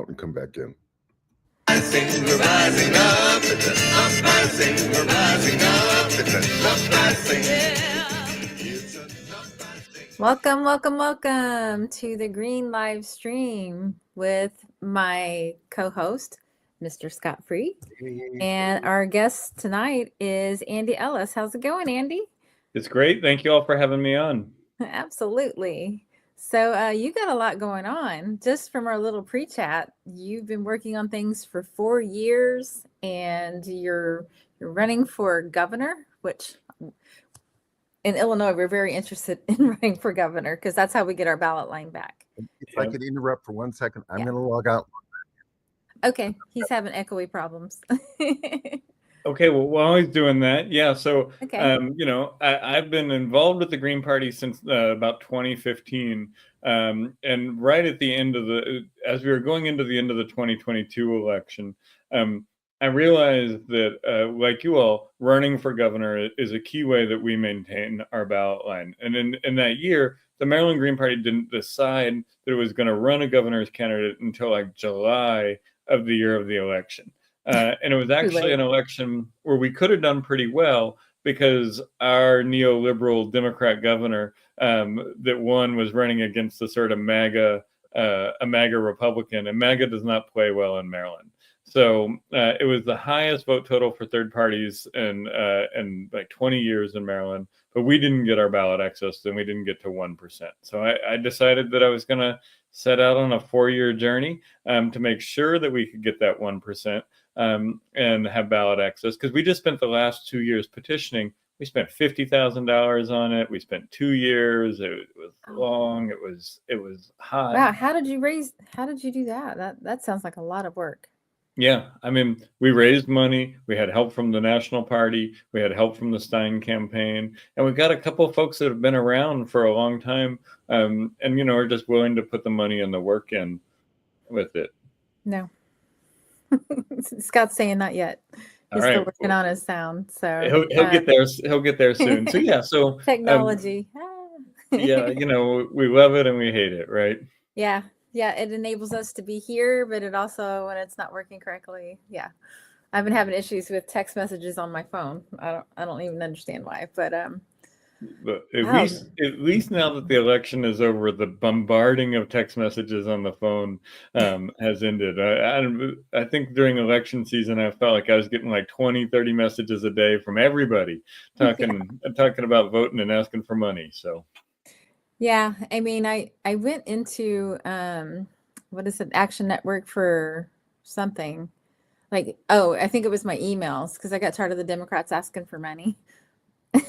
out and come back in. Rising, we're rising up, it's a uprising, we're rising up, it's an uprising. Welcome to the Green Live Stream with my co-host, Mr. Scott Free. And our guest tonight is Andy Ellis. How's it going, Andy? It's great. Thank you all for having me on. Absolutely. So you got a lot going on. Just from our little pre-chat, you've been working on things for 4 years, and you're running for governor, which in Illinois, we're very interested in running for governor because that's how we get our ballot line back. If I could interrupt for 1 second, I'm going to log out. Okay, he's having echoey problems. Okay, well, while he's doing that, yeah. So, Okay. I've been involved with the Green Party since about 2015, and right at the end of as we were going into the end of the 2022 election, I realized that, like you all, running for governor is a key way that we maintain our ballot line. And in that year, the Maryland Green Party didn't decide that it was going to run a governor's candidate until like July of the year of the election. And it was actually an election where we could have done pretty well because our neoliberal Democrat governor that won was running against the sort of a MAGA Republican, and MAGA does not play well in Maryland. So it was the highest vote total for third parties in like 20 years in Maryland, but we didn't get our ballot access and we didn't get to 1%. So I decided that I was going to set out on a 4-year journey to make sure that we could get that 1%. And have ballot access, because we just spent the last 2 years petitioning. We spent $50,000 on it. We spent 2 years. It was long. It was hot. Wow, how did you do that? That sounds like a lot of work. Yeah, I mean, we raised money. We had help from the National Party. We had help from the Stein campaign, and we got a couple of folks that have been around for a long time, and are just willing to put the money and the work in with it. No. Scott's saying not yet. He's still working on his sound, so he'll get there. He'll get there soon. So yeah, so technology. Yeah, we love it and we hate it, right? Yeah, it enables us to be here, but it also, when it's not working correctly, I've been having issues with text messages on my phone. I don't even understand why, but at least now that the election is over, the bombarding of text messages on the phone has ended. I think during election season, I felt like I was getting like 20, 30 messages a day from everybody talking about voting and asking for money. So, yeah, I mean, I went into what is it, Action Network for something like, I think it was my emails, because I got tired of the Democrats asking for money.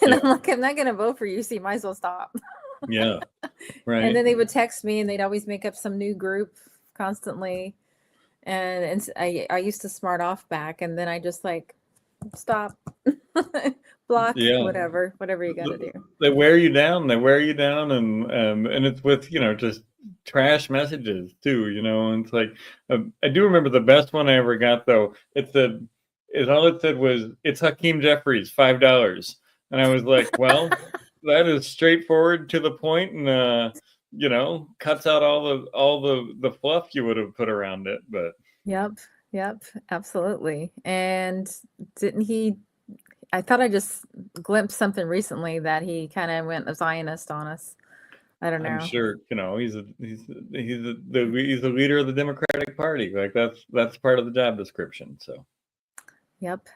And I'm like, I'm not going to vote for you, so you might as well stop. Yeah, right. And then they would text me, and they'd always make up some new group constantly. And I used to smart off back, and then I just like stop, block, whatever you got to do. They wear you down. And it's with just trash messages too. And it's like I do remember the best one I ever got though. All it said was, "It's Hakeem Jeffries, $5." And I was like, well, that is straightforward, to the point, and cuts out all the fluff you would have put around it. But yep, absolutely. And didn't he? I thought I just glimpsed something recently that he kind of went a Zionist on us. I don't know. I'm sure he's the leader of the Democratic Party. Like that's part of the job description. So. Yep.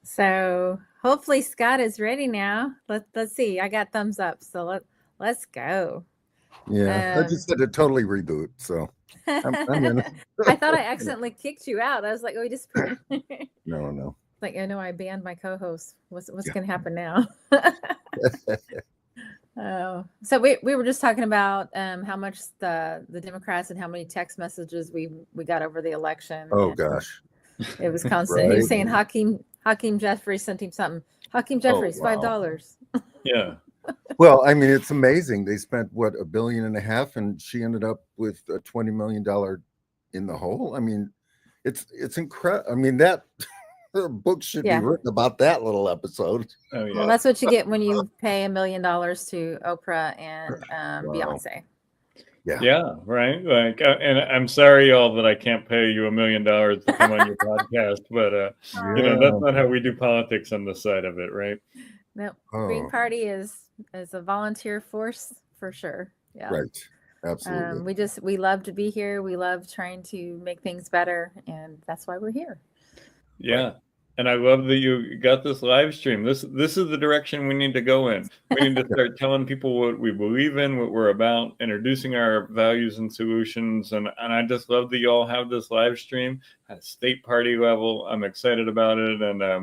So hopefully Scott is ready now. Let's see. I got thumbs up, so let's go. Yeah, I just had to totally reboot. So I'm gonna... I thought I accidentally kicked you out. I was like, oh, he disappeared. No. Like, I know I banned my co-host. What's going to happen now? Oh, so we were just talking about how much the Democrats and how many text messages we got over the election. Oh gosh. It was constant. Right. He was saying Hakeem Jeffries sent him something. Hakeem Jeffries, $5. Yeah. Well, I mean, it's amazing. They spent $1.5 billion, and she ended up with a $20 million in the hole. I mean, it's incredible. I mean, that book should be written about that little episode. Oh yeah. Well, that's what you get when you pay $1 million to Oprah and Beyonce. Yeah, right. Like, and I'm sorry, y'all, that I can't pay you $1 million to come on your podcast, but that's not how we do politics on the side of it, right? No, Green Oh, Party is a volunteer force for sure. Yeah. right. Absolutely. We love to be here. We love trying to make things better, and that's why we're here. Yeah. Right. And I love that you got this live stream. This is the direction we need to go in. We need to start telling people what we believe in, what we're about, introducing our values and solutions. And I just love that you all have this live stream at a state party level. I'm excited about it. And I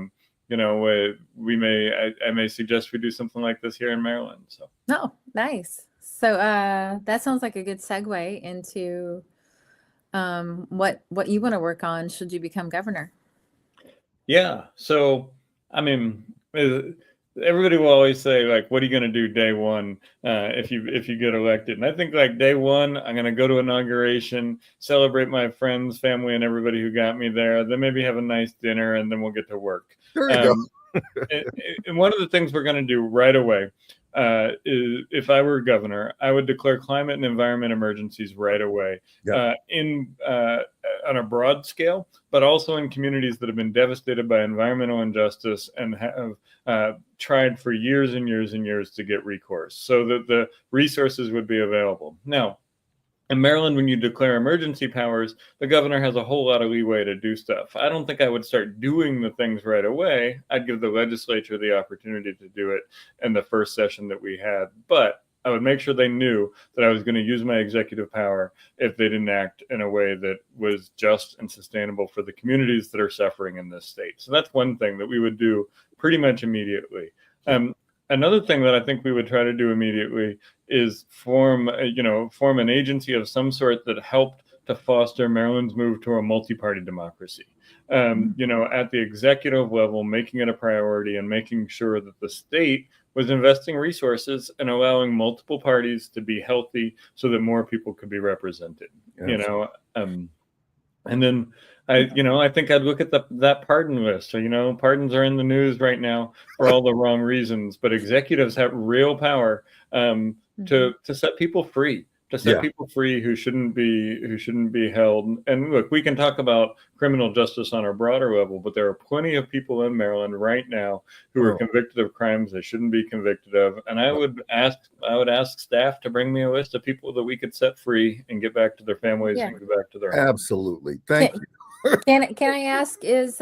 may suggest we do something like this here in Maryland. So Oh, nice. So that sounds like a good segue into what you want to work on should you become governor. yeah. So I mean, everybody will always say, like, what are you going to do day one if you get elected? And I think, like, day one, I'm going to go to inauguration, celebrate my friends, family, and everybody who got me there. Then maybe have a nice dinner, and then we'll get to work. There you go. And one of the things we're going to do right away is, if I were governor, I would declare climate and environment emergencies right away, on a broad scale, but also in communities that have been devastated by environmental injustice and have tried for years and years and years to get recourse, so that the resources would be available. Now, in Maryland, when you declare emergency powers, the governor has a whole lot of leeway to do stuff. I don't think I would start doing the things right away. I'd give the legislature the opportunity to do it in the first session that we had. But I would make sure they knew that I was going to use my executive power if they didn't act in a way that was just and sustainable for the communities that are suffering in this state. So that's one thing that we would do pretty much immediately. Another thing that I think we would try to do immediately is form an agency of some sort that helped to foster Maryland's move to a multi-party democracy. At the executive level, making it a priority and making sure that the state was investing resources and allowing multiple parties to be healthy so that more people could be represented. And then I think I'd look at that pardon list. So, pardons are in the news right now for all the wrong reasons, but executives have real power to set people free, people free who shouldn't be held. And look, we can talk about criminal justice on a broader level, but there are plenty of people in Maryland right now who are convicted of crimes they shouldn't be convicted of. And I would ask staff to bring me a list of people that we could set free and get back to their families and get back to their homes. Absolutely. Thank you. Can I ask, is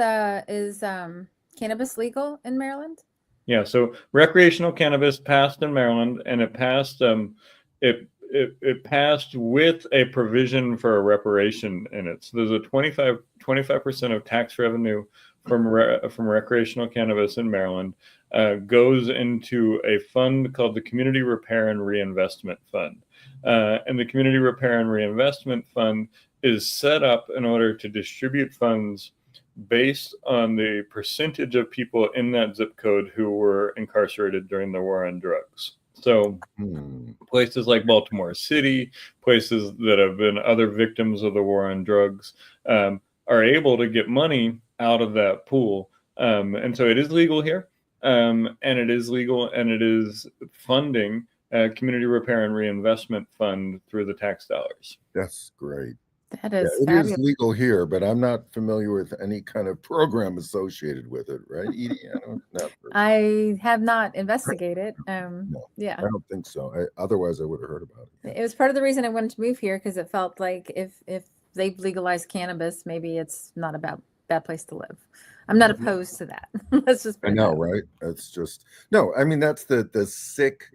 cannabis legal in Maryland? Yeah, so recreational cannabis passed in Maryland, and it passed it passed with a provision for a reparation in it. So there's a 25% of tax revenue from recreational cannabis in Maryland goes into a fund called the Community Repair and Reinvestment Fund. And the Community Repair and Reinvestment Fund is set up in order to distribute funds based on the percentage of people in that zip code who were incarcerated during the war on drugs. So places like Baltimore City, places that have been other victims of the war on drugs, are able to get money out of that pool. And so it is legal here, and it is funding Community Repair and Reinvestment Fund through the tax dollars. That's great. That is it is legal here, but I'm not familiar with any kind of program associated with it, right, Eyde? I have not investigated. No, yeah, I don't think so. Otherwise, I would have heard about it. It was part of the reason I wanted to move here, because it felt like if they've legalized cannabis, maybe it's not a bad place to live. I'm not opposed to that. Let's just. I know, right? That's just no. I mean, that's the sick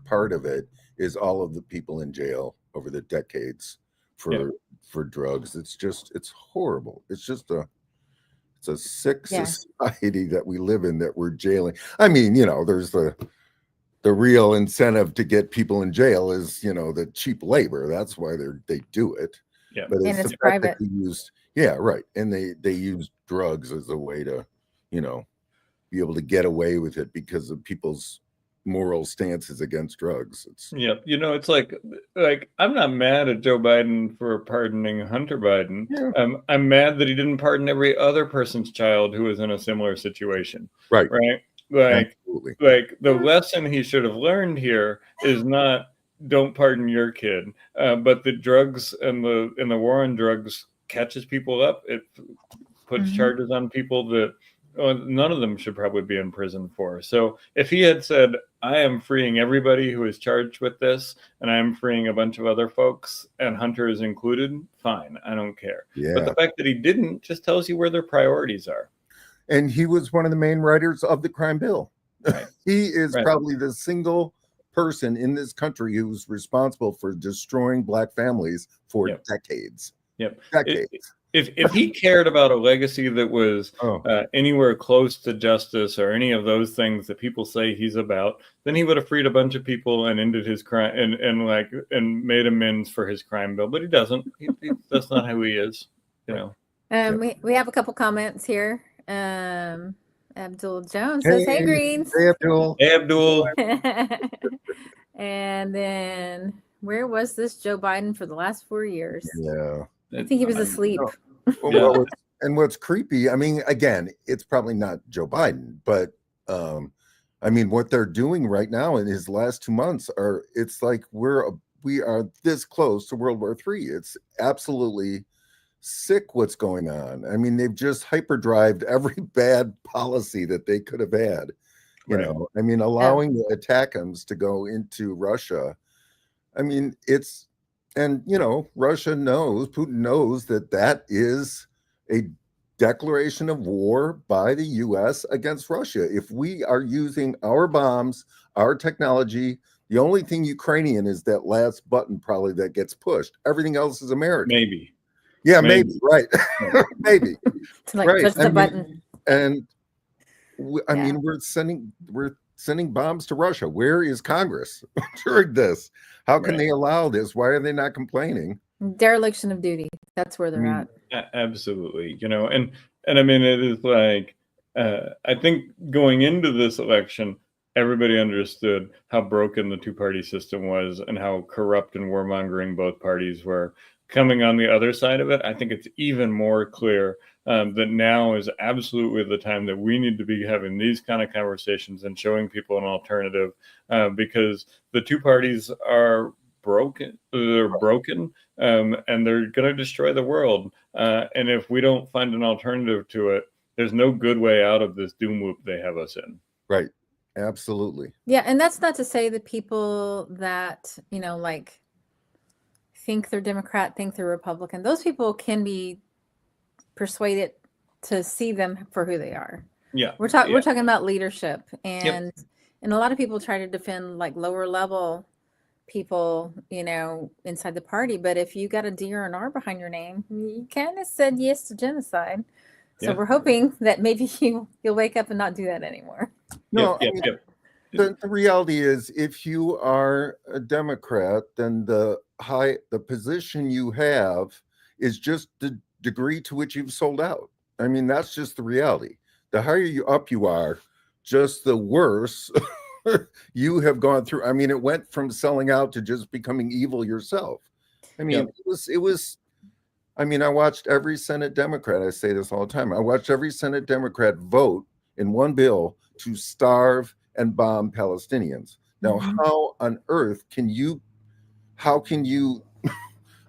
part of it is all of the people in jail over the decades for drugs. It's horrible. It's a sick society that we live in, that we're jailing. I mean, there's the real incentive to get people in jail is, the cheap labor. That's why they do it. Yeah. But it's private. And they use drugs as a way to, be able to get away with it because of people's moral stances against drugs. It's like I'm not mad at Joe Biden for pardoning Hunter Biden. I'm mad that he didn't pardon every other person's child who was in a similar situation. Right. Like the lesson he should have learned here is not don't pardon your kid. But the drugs and the war on drugs catches people up. It puts charges on people that none of them should probably be in prison for. So if he had said, I am freeing everybody who is charged with this, and I am freeing a bunch of other folks, and Hunter is included, fine, I don't care. Yeah. But the fact that he didn't just tells you where their priorities are. And he was one of the main writers of the crime bill. Right. He is probably the single person in this country who's responsible for destroying Black families for decades. Decades. If he cared about a legacy that was anywhere close to justice or any of those things that people say he's about, then he would have freed a bunch of people and ended his crime and made amends for his crime bill. But he doesn't. That's not who he is. You know. We have a couple comments here. Abdul Jones says, "Hey Greens." Hey Abdul. Hey Abdul. And then, where was this Joe Biden for the last 4 years? Yeah. I think he was asleep. Well, and what's creepy, I mean, again, it's probably not Joe Biden, but I mean, what they're doing right now in his last 2 months it's like we are this close to World War III. It's absolutely sick what's going on. I mean, they've just hyperdrived every bad policy that they could have had. You know, I mean, allowing the attackums to go into Russia. I mean, and, you know, Putin knows that is a declaration of war by the U.S. against Russia. If we are using our bombs, our technology, the only thing Ukrainian is that last button probably that gets pushed. Everything else is American. Maybe. Yeah, maybe. Right. Maybe. Push the button. And I mean, we're sending bombs to Russia. Where is Congress during this? How can they allow this? Why are they not complaining? Dereliction of duty. That's where they're at. Absolutely. You know, and I mean, it is like, I think going into this election, everybody understood how broken the two-party system was and how corrupt and warmongering both parties were. Coming on the other side of it, I think it's even more clear that now is absolutely the time that we need to be having these kind of conversations and showing people an alternative, because the two parties are broken. They're broken, and they're going to destroy the world. And if we don't find an alternative to it, there's no good way out of this doom loop they have us in. Right. Absolutely. Yeah. And that's not to say that people that, you know, like think they're Democrat, think they're Republican, those people can be persuaded to see them for who they are. Yeah. We're talking about leadership, and a lot of people try to defend like lower level people, you know, inside the party. But if you got a D or an R behind your name, you kind of said yes to genocide. So we're hoping that maybe you'll wake up and not do that anymore. No, the reality is, if you are a Democrat, then the position you have is just the degree to which you've sold out. I mean, that's just the reality. The higher you are, just the worse you have gone through. I mean, it went from selling out to just becoming evil yourself. I mean, it was. I mean, I watched every Senate Democrat. I say this all the time. I watched every Senate Democrat vote in one bill to starve and bomb Palestinians. Now, how on earth can you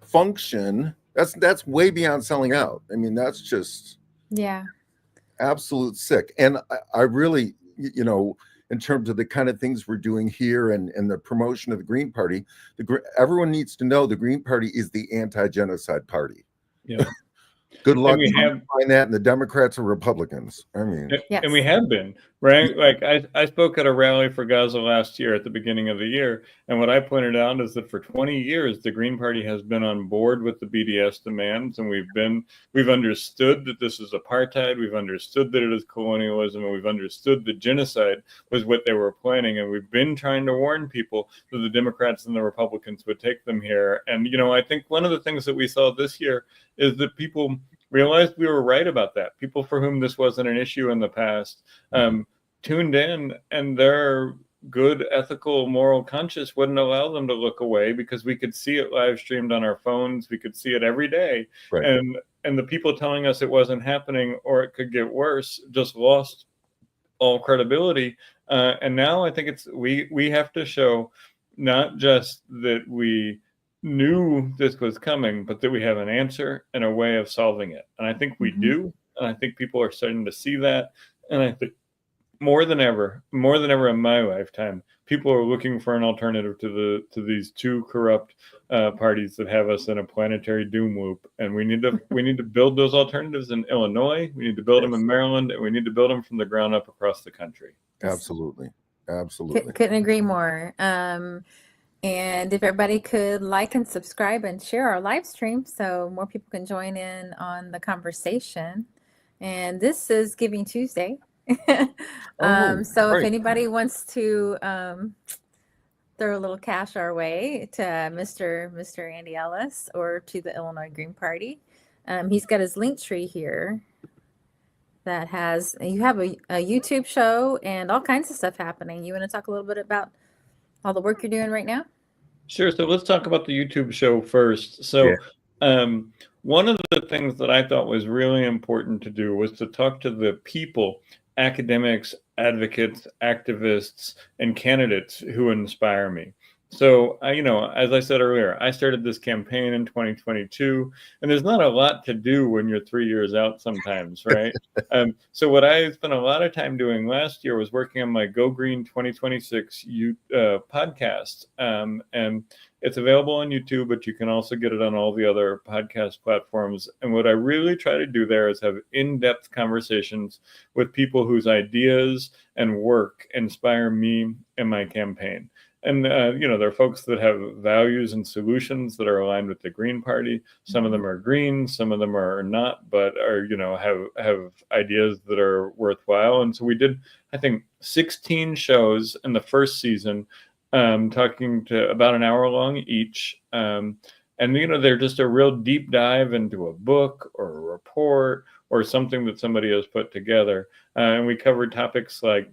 function? That's way beyond selling out. I mean, that's just absolute sick. And I really, you know, in terms of the kind of things we're doing here and the promotion of the Green Party, everyone needs to know the Green Party is the anti-genocide party. Yeah. Good luck trying to find that, and the Democrats are Republicans. I mean, and we have been, right? Like I spoke at a rally for Gaza last year at the beginning of the year, and what I pointed out is that for 20 years the Green Party has been on board with the BDS demands, and we've understood that this is apartheid, we've understood that it is colonialism, and we've understood that genocide was what they were planning, and we've been trying to warn people that the Democrats and the Republicans would take them here. And you know, I think one of the things that we saw this year is that people realized we were right about that. People for whom this wasn't an issue in the past tuned in, and their good, ethical, moral conscience wouldn't allow them to look away, because we could see it live streamed on our phones. We could see it every day. Right. And the people telling us it wasn't happening or it could get worse just lost all credibility. And now I think we have to show not just that we knew this was coming, but that we have an answer and a way of solving it. And I think we do. And I think people are starting to see that. And I think more than ever in my lifetime, people are looking for an alternative to these two corrupt parties that have us in a planetary doom loop. And we need to build those alternatives in Illinois. We need to build them in Maryland, and we need to build them from the ground up across the country. Absolutely. Couldn't agree more. And if everybody could like and subscribe and share our live stream so more people can join in on the conversation. And this is Giving Tuesday. So if anybody wants to throw a little cash our way to Mr. Andy Ellis or to the Illinois Green Party, he's got his link tree here that has, you have a YouTube show and all kinds of stuff happening. You want to talk a little bit about all the work you're doing right now? Sure. So let's talk about the YouTube show first. So one of the things that I thought was really important to do was to talk to the people, academics, advocates, activists, and candidates who inspire me. So, as I said earlier, I started this campaign in 2022, and there's not a lot to do when you're 3 years out sometimes, right? So what I spent a lot of time doing last year was working on my Go Green 2026 podcast, and it's available on YouTube, but you can also get it on all the other podcast platforms. And what I really try to do there is have in-depth conversations with people whose ideas and work inspire me and my campaign. And, there are folks that have values and solutions that are aligned with the Green Party. Some of them are green, some of them are not, but are, have ideas that are worthwhile. And so we did, I think, 16 shows in the first season, talking to about an hour long each. And, they're just a real deep dive into a book or a report or something that somebody has put together. And we covered topics like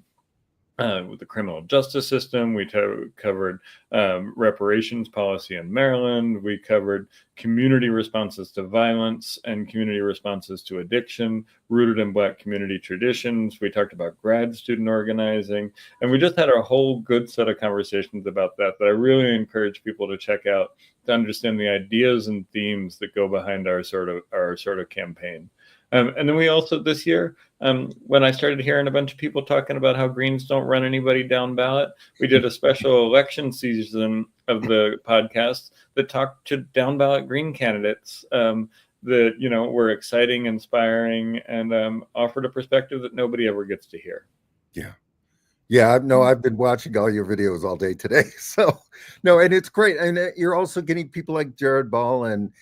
with the criminal justice system. We covered reparations policy in Maryland. We covered community responses to violence and community responses to addiction, rooted in Black community traditions. We talked about grad student organizing, and we just had a whole good set of conversations about that I really encourage people to check out to understand the ideas and themes that go behind our sort of campaign. And then we also this year, when I started hearing a bunch of people talking about how Greens don't run anybody down ballot, we did a special election season of the podcast that talked to down ballot Green candidates that were exciting, inspiring, and offered a perspective that nobody ever gets to hear. Yeah, no, I've been watching all your videos all day today. So, no, and it's great. And you're also getting people like Jared Ball and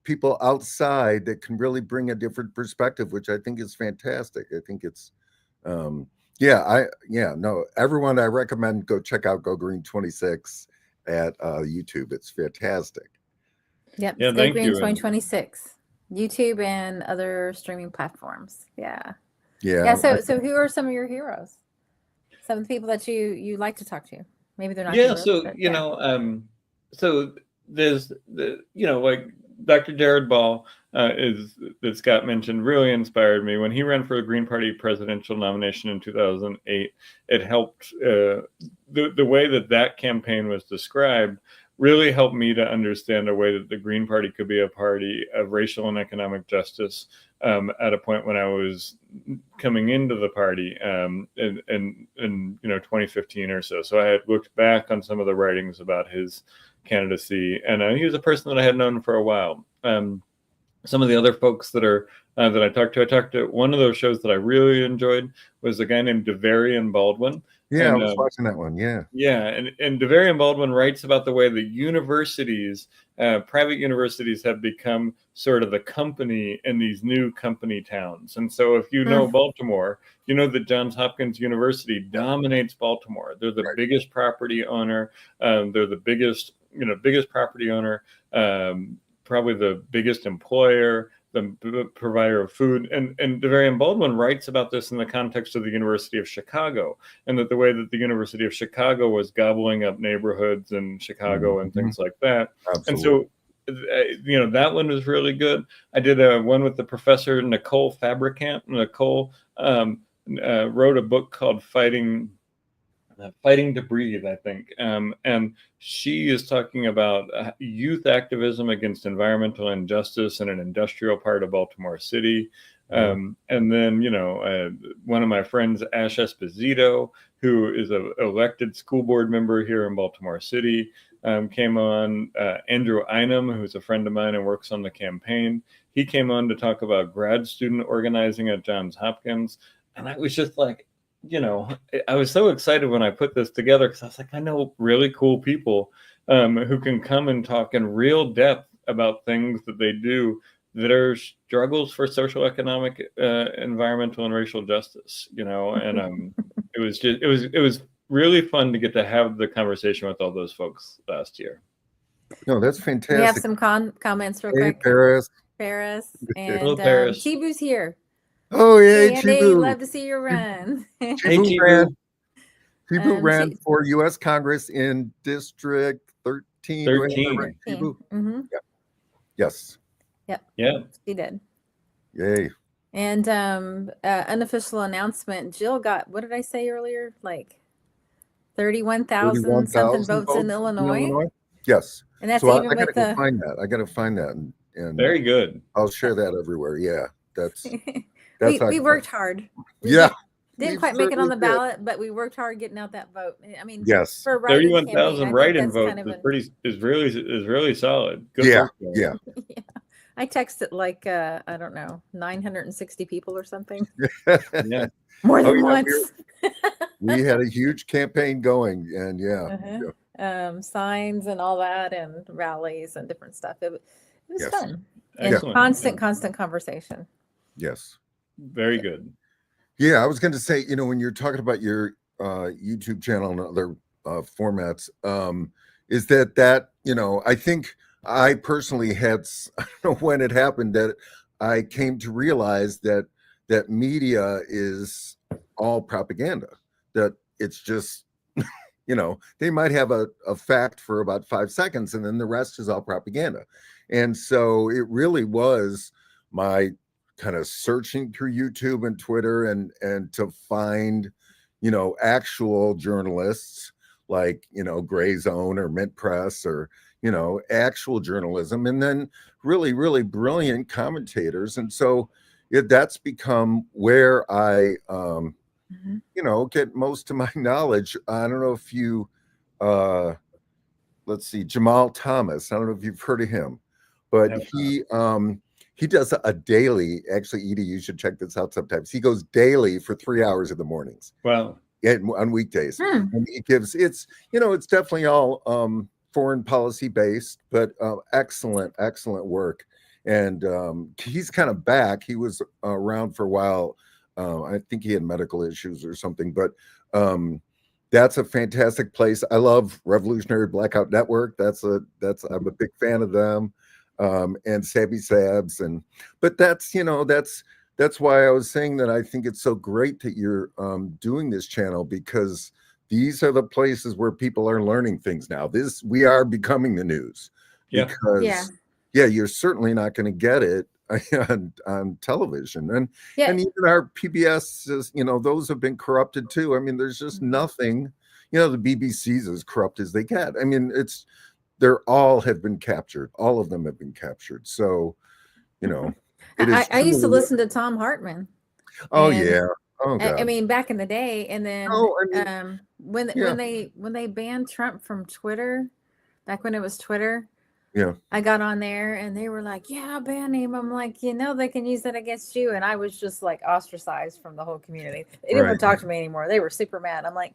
people outside that can really bring a different perspective, which I think is fantastic. I think it's, everyone, I recommend go check out Go Green 26 at YouTube. It's fantastic. Yep, yeah, Go Green 2026, YouTube and other streaming platforms. Yeah. So who are some of your heroes? Some of the people that you like to talk to. Maybe they're not. Heroes, so there's like Dr. Jared Ball that Scott mentioned really inspired me when he ran for the Green Party presidential nomination in 2008. It helped the way that campaign was described really helped me to understand a way that the Green Party could be a party of racial and economic justice at a point when I was coming into the party in 2015 or so. So I had looked back on some of the writings about his candidacy, and he was a person that I had known for a while. Some of the other folks that I talked to, one of those shows that I really enjoyed was a guy named Devarian Baldwin. Yeah, I was watching that one. Yeah. Yeah. And Devarian Baldwin writes about the way the universities, private universities, have become sort of the company in these new company towns. And so if you know Baltimore, you know that Johns Hopkins University dominates Baltimore. They're the biggest property owner. They're the biggest property owner, probably the biggest employer, the provider of food. And Devarian Baldwin writes about this in the context of the University of Chicago, and that the way that the University of Chicago was gobbling up neighborhoods in Chicago and things like that. Absolutely. And so, that one was really good. I did one with the professor, Nicole Fabricant. Nicole wrote a book called Fighting Fighting to Breathe, I think. And she is talking about youth activism against environmental injustice in an industrial part of Baltimore City. And then, one of my friends, Ash Esposito, who is an elected school board member here in Baltimore City, came on. Andrew Einem, who's a friend of mine and works on the campaign, he came on to talk about grad student organizing at Johns Hopkins. And I was just like, I was so excited when I put this together because I was like, I know really cool people who can come and talk in real depth about things that they do that are struggles for social, economic, environmental, and racial justice. And it was really fun to get to have the conversation with all those folks last year. No, that's fantastic. We have some comments real quick. Paris. And Hello, Paris. Chibu's here. Oh yeah, Hey, Andy, Chibu. love to see you run. Chibu ran Chi- for U.S. Congress in District 13. Do I have that right, Chibu? Mm-hmm. Yeah. Yes. Yeah. She did. Yay. And unofficial announcement, Jill got, what did I say earlier? Like 31,000 something votes in Illinois. Yes. And that's so even I gotta with go find that. I gotta find that, and Very good. I'll share that everywhere. Yeah, that's we worked hard. Yeah, Didn't we quite make it on the certainly did. ballot, but we worked hard getting out that vote. I mean, yes, for a write-in 31,000 campaign, I write-in think votes that's kind is really solid. Good yeah, work, guys. yeah. yeah. I texted like I don't know, 960 people or something. Yeah. More than yeah, once. We had a huge campaign going, and Signs and all that, and rallies and different stuff. It was Yes. fun. And Excellent. constant conversation. yes, Very good. yeah. I was going to say, when you're talking about your YouTube channel and other formats, is that I think I personally had, I don't know when it happened, that I came to realize that media is all propaganda, that it's just, they might have a fact for about 5 seconds and then the rest is all propaganda. And so it really was my kind of searching through YouTube and Twitter and to find, actual journalists like, Gray Zone or Mint Press or, actual journalism, and then really, really brilliant commentators. And so that's become where I, get most of my knowledge. I don't know if you, let's see, Jamal Thomas. I don't know if you've heard of him, but he does a daily. Actually, Eyde, you should check this out sometimes. He goes daily for 3 hours in the mornings. Wow. On weekdays, and he gives it's definitely all foreign policy based, but excellent work. And he's kind of back. He was around for a while. I think he had medical issues or something, but that's a fantastic place. I love Revolutionary Blackout Network. I'm a big fan of them, and Sabby Sabs, but that's why I was saying that I think it's so great that you're doing this channel, because these are the places where people are learning things now. We are becoming the news. Yeah. Because you're certainly not going to get it on television, and even our PBS, those have been corrupted too. I mean, there's just nothing. The BBC's as corrupt as they get. I mean, they're all have been captured. All of them have been captured. So, I used to listen to Tom Hartman. Oh yeah. Oh God. I mean, back in the day, and then when they banned Trump from Twitter, back when it was Twitter, I got on there and they were like, "Yeah, ban him." I'm like, they can use that against you, and I was just like ostracized from the whole community. They didn't want to talk to me anymore. They were super mad. I'm like,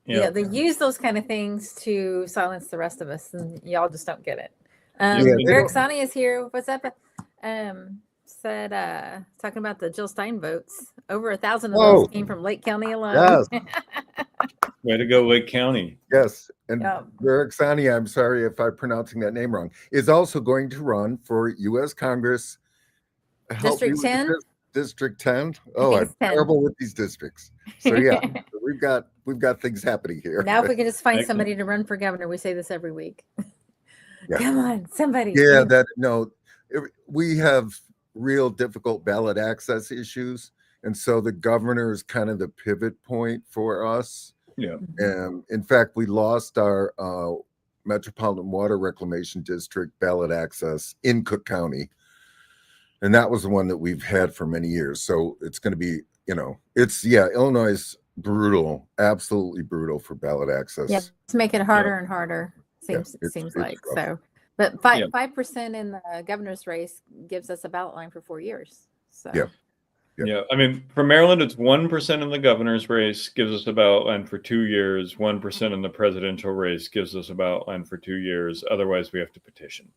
they use those kind of things to silence the rest of us, and y'all just don't get it. Eric Sani is here. What's up? Said talking about the Jill Stein votes. Over 1,000 of those came from Lake County alone. Yes. Way to go, Lake County. Yes. And Eric Sani, I'm sorry if I'm pronouncing that name wrong, is also going to run for U.S. Congress. District 10? District 10. Oh, I'm terrible with these districts. So we've got things happening here. Now if we can just find somebody to run for governor, we say this every week. Come on, somebody. Yeah, we have real difficult ballot access issues, and so the governor is kind of the pivot point for us. Yeah. In fact, we lost our Metropolitan Water Reclamation District ballot access in Cook County. And that was the one that we've had for many years. So it's going to be, Illinois is brutal, absolutely brutal for ballot access. Yeah, to make it harder and harder, seems it's like. rough. So, but 5% in the governor's race gives us a ballot line for 4 years. So. Yeah, I mean, for Maryland, it's 1% in the governor's race gives us a ballot line for 2 years. 1% in the presidential race gives us a ballot line for 2 years. Otherwise, we have to petition.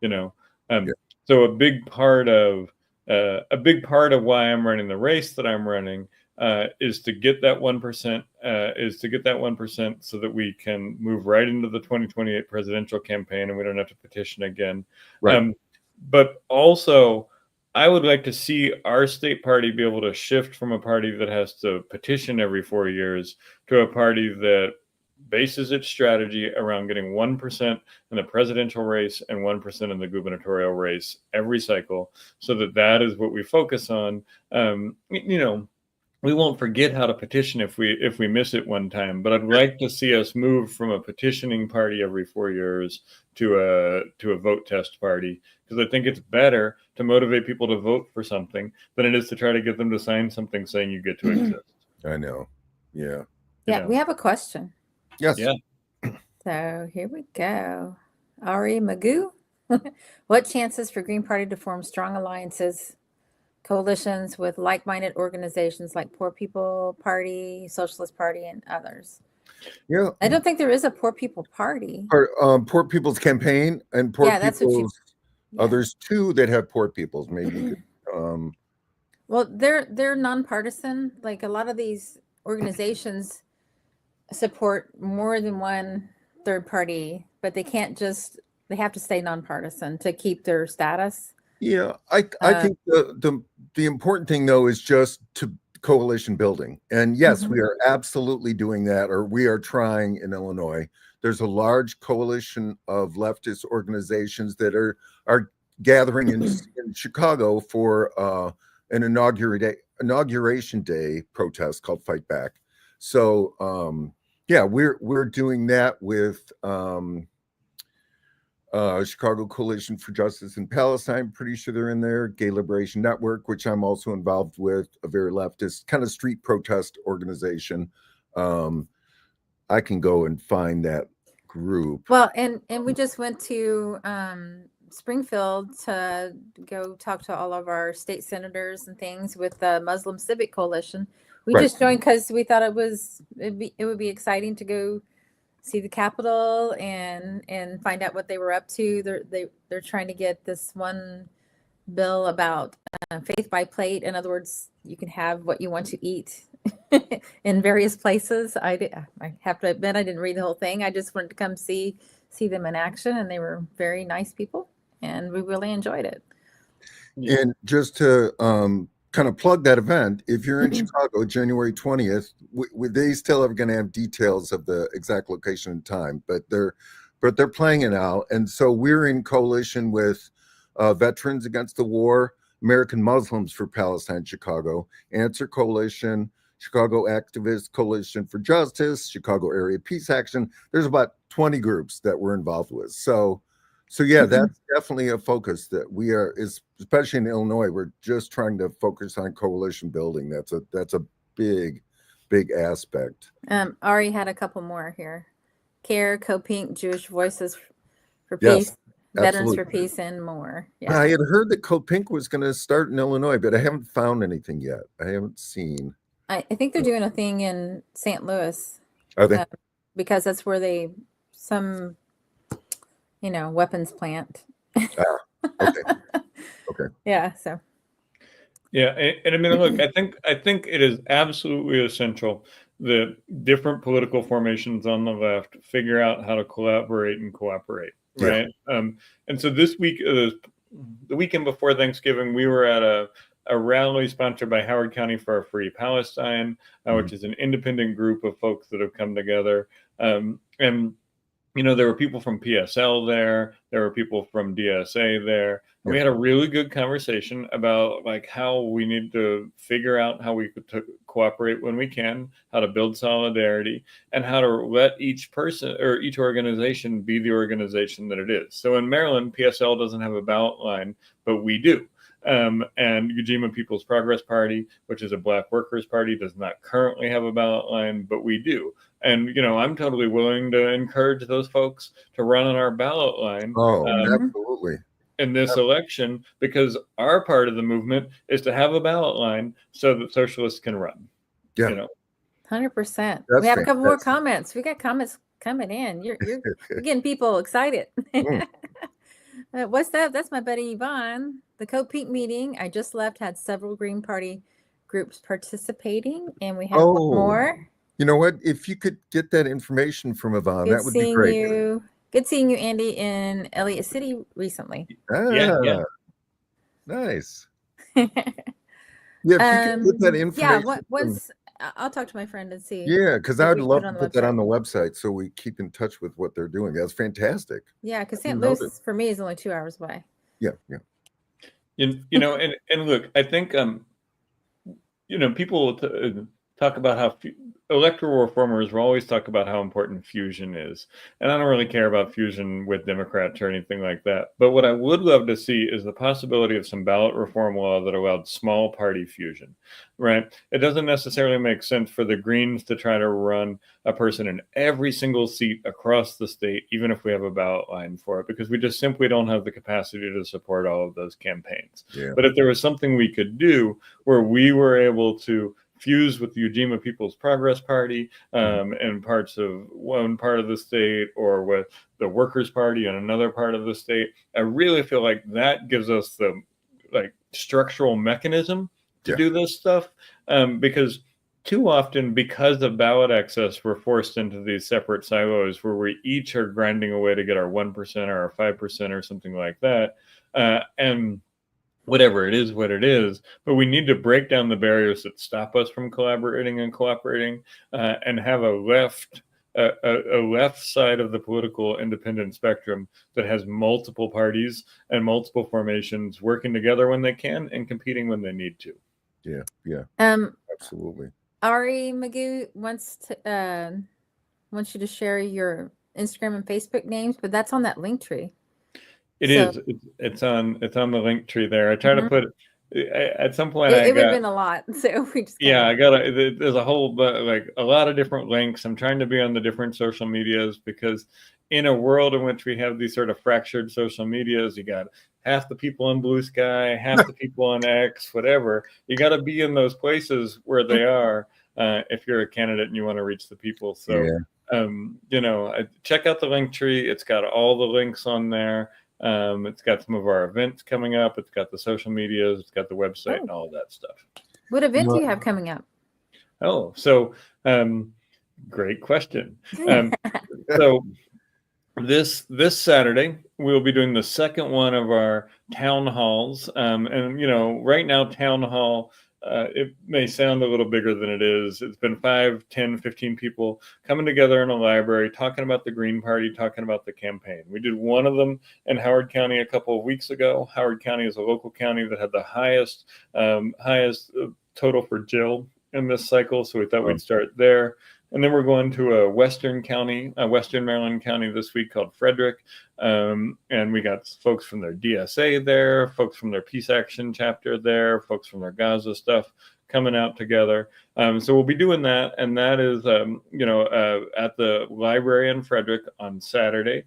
So a big part of why I'm running the race that I'm running is to get that 1%. Is to get that 1% so that we can move right into the 2028 presidential campaign and we don't have to petition again. Right. But also, I would like to see our state party be able to shift from a party that has to petition every 4 years to a party that bases its strategy around getting 1% in the presidential race and 1% in the gubernatorial race every cycle, so that is what we focus on. We won't forget how to petition if we miss it one time, but I'd like to see us move from a petitioning party every 4 years to a vote test party, because I think it's better to motivate people to vote for something than it is to try to get them to sign something saying you get to exist. I know. Yeah. Yeah, we have a question. Yes. Yeah. So here we go. Ari Magoo. What chances for Green Party to form strong alliances, coalitions with like-minded organizations like Poor People Party, Socialist Party, and others? Yeah. I don't think there is a Poor People Party. Poor People's Campaign and Poor People's others too that have Poor People's. Maybe you could, well, they're nonpartisan. Like a lot of these organizations support more than one third party, but they have to stay nonpartisan to keep their status. Yeah, I think the important thing though is just to coalition building. And yes, we are absolutely doing that, or we are trying in Illinois. There's a large coalition of leftist organizations that are gathering in Chicago for an inauguration day protest called Fight Back. So we're doing that with Chicago Coalition for Justice in Palestine. Pretty sure they're in there. Gay Liberation Network, which I'm also involved with, a very leftist kind of street protest organization. I can go and find that group. Well, and we just went to Springfield to go talk to all of our state senators and things with the Muslim Civic Coalition. We just joined because we thought it would be exciting to go see the Capitol and find out what they were up to. They're trying to get this one bill about faith by plate. In other words, you can have what you want to eat in various places. I have to admit I didn't read the whole thing. I just wanted to come see them in action, and they were very nice people, and we really enjoyed it. And just to kind of plug that event, if you're in Chicago, January 20th, they still are going to have details of the exact location and time, but they're playing it out. And so we're in coalition with Veterans Against the War, American Muslims for Palestine, Chicago, Answer Coalition, Chicago Activist Coalition for Justice, Chicago Area Peace Action. There's about 20 groups that we're involved with. So yeah, that's definitely a focus that we are, especially in Illinois, we're just trying to focus on coalition building. That's a big aspect. Ari had a couple more here. CARE, CoPink, Jewish Voices for Peace, Veterans for Peace, and more. Yeah. I had heard that CoPink was going to start in Illinois, but I haven't found anything yet. I haven't seen. I think they're doing a thing in St. Louis. Are they? Because that's where some weapons plant. Okay. Yeah. So. Yeah, and I mean, look, I think it is absolutely essential that different political formations on the left figure out how to collaborate and cooperate, right? Yeah. And so this week, the weekend before Thanksgiving, we were at a rally sponsored by Howard County for a Free Palestine, which is an independent group of folks that have come together. And there were people from PSL there. There were people from DSA there. And we had a really good conversation about like how we need to figure out how we could cooperate when we can, how to build solidarity, and how to let each person or each organization be the organization that it is. So in Maryland, PSL doesn't have a ballot line, but we do. And Ujima People's Progress Party, which is a Black Workers Party, does not currently have a ballot line, but we do. And, I'm totally willing to encourage those folks to run on our ballot line. Oh, absolutely. In this election, because our part of the movement is to have a ballot line so that socialists can run. Yeah. 100%. That's We have a couple more fantastic. comments. We got comments coming in. You're getting people excited. What's up? That's my buddy Yvonne. The Co-Peak meeting I just left had several Green Party groups participating, and we have one more. You know what? If you could get that information from Yvonne, that would be great. Good seeing you, Andy, in Elliott City recently. Yeah. Nice. Yeah, if you could get that information. Yeah, I'll talk to my friend and see. Yeah, because I'd love to put that on the website so we keep in touch with what they're doing. That's fantastic. Yeah, because St. Louis for me is only 2 hours away. Yeah. And look, I think people talk about how electoral reformers will always talk about how important fusion is. And I don't really care about fusion with Democrats or anything like that. But what I would love to see is the possibility of some ballot reform law that allowed small party fusion, right? It doesn't necessarily make sense for the Greens to try to run a person in every single seat across the state, even if we have a ballot line for it, because we just simply don't have the capacity to support all of those campaigns. Yeah. But if there was something we could do where we were able to fuse with the Ujima People's Progress Party in parts of one part of the state, or with the Workers' Party in another part of the state, I really feel like that gives us the structural mechanism to do this stuff. Because too often, because of ballot access, we're forced into these separate silos where we each are grinding away to get our 1% or our 5% or something like that. And whatever it is, what it is, but we need to break down the barriers that stop us from collaborating and cooperating, and have a left side of the political independent spectrum that has multiple parties and multiple formations working together when they can and competing when they need to. Yeah. Absolutely. Ari Magoo wants you to share your Instagram and Facebook names, but that's on that link tree. It's on the link tree there. I try to put at some point. It would have been a lot, so we just there's a whole a lot of different links. I'm trying to be on the different social medias, because in a world in which we have these sort of fractured social medias, you got half the people on Blue Sky, half the people on X, whatever. You got to be in those places where they are if you're a candidate and you want to reach the people. So check out the link tree. It's got all the links on there. It's got some of our events coming up. It's got the social medias. It's got the website and all of that stuff. What event do you have coming up? Oh, so great question. So this Saturday, we'll be doing the second one of our town halls. And right now, town hall, it may sound a little bigger than it is. It's been 5, 10, 15 people coming together in a library, talking about the Green Party, talking about the campaign. We did one of them in Howard County a couple of weeks ago. Howard County is a local county that had the highest total for Jill in this cycle, so we thought we'd start there. And then we're going to a Western Maryland county this week called Frederick. And we got folks from their DSA there, folks from their Peace Action chapter there, folks from their Gaza stuff coming out together. So we'll be doing that. And that is, at the library in Frederick on Saturday.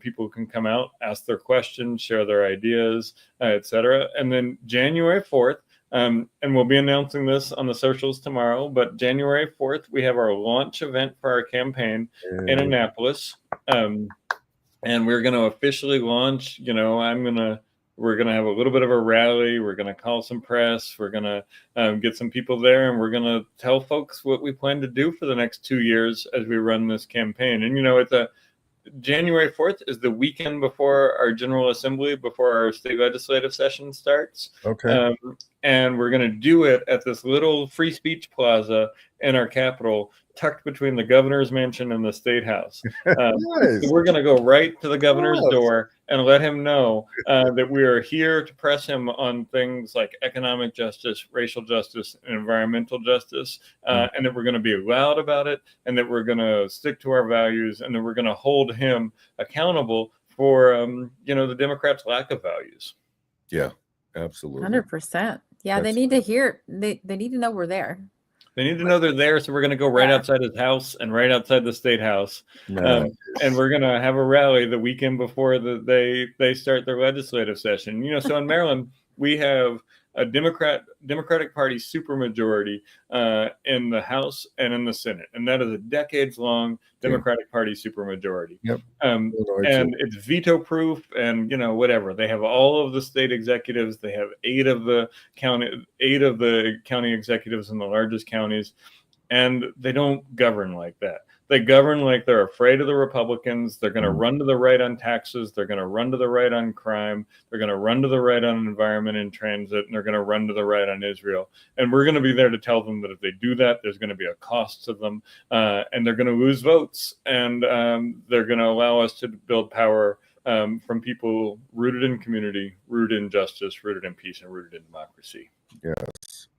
People can come out, ask their questions, share their ideas, etc. And then January 4th, and we'll be announcing this on the socials tomorrow, but January 4th, we have our launch event for our campaign in Annapolis. And we're going to officially launch. We're going to have a little bit of a rally. We're going to call some press. We're going to get some people there, and we're going to tell folks what we plan to do for the next 2 years as we run this campaign. And, January 4th is the weekend before our General Assembly, before our state legislative session starts. Okay. and we're going to do it at this little free speech plaza in our capital, tucked between the governor's mansion and the state house. Nice. So we're going to go right to the governor's Yes. door and let him know that we are here to press him on things like economic justice, racial justice, and environmental justice, and that we're going to be loud about it, and that we're going to stick to our values, and that we're going to hold him accountable for the Democrats' lack of values. Yeah, absolutely. 100%. Yeah, they need to hear. They need to know we're there. They need to know they're there, so we're going to go right outside his house and right outside the state house, and we're going to have a rally the weekend before they start their legislative session. So in Maryland, we have a Democratic Party supermajority in the House and in the Senate, and that is a decades-long Democratic Party supermajority. Yep. And it's veto-proof, and whatever. They have all of the state executives. They have 8 of the county executives in the largest counties, and they don't govern like that. They govern like they're afraid of the Republicans. They're going to run to the right on taxes. They're going to run to the right on crime. They're going to run to the right on environment and transit. And they're going to run to the right on Israel. And we're going to be there to tell them that if they do that, there's going to be a cost to them. And they're going to lose votes. And they're going to allow us to build power from people rooted in community, rooted in justice, rooted in peace, and rooted in democracy. Yes.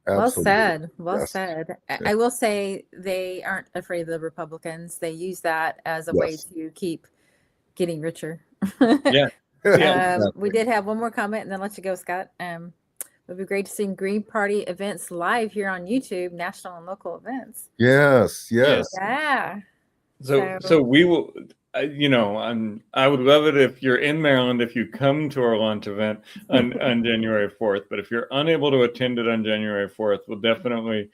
Absolutely. Well said. I will say they aren't afraid of the Republicans. They use that as a way to keep getting richer. We did have one more comment and then let you go, Scott. It would be great to see Green Party events live here on YouTube, national and local events. Yes. Yeah. So we will. I would love it if you're in Maryland, if you come to our launch event on January 4th. But if you're unable to attend it on January 4th, we'll definitely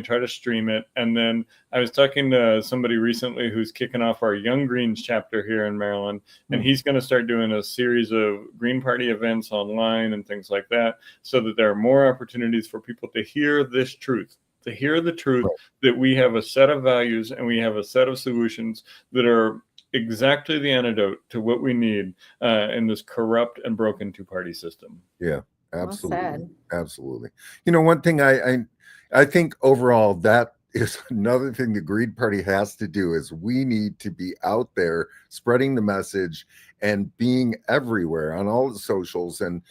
try to stream it. And then I was talking to somebody recently who's kicking off our Young Greens chapter here in Maryland, and he's going to start doing a series of Green Party events online and things like that, so that there are more opportunities for people to hear this truth. To hear the truth that we have a set of values and we have a set of solutions that are exactly the antidote to what we need in this corrupt and broken two-party system. Yeah, absolutely. Absolutely. One thing I think overall that is another thing the Green Party has to do is we need to be out there spreading the message and being everywhere on all the socials and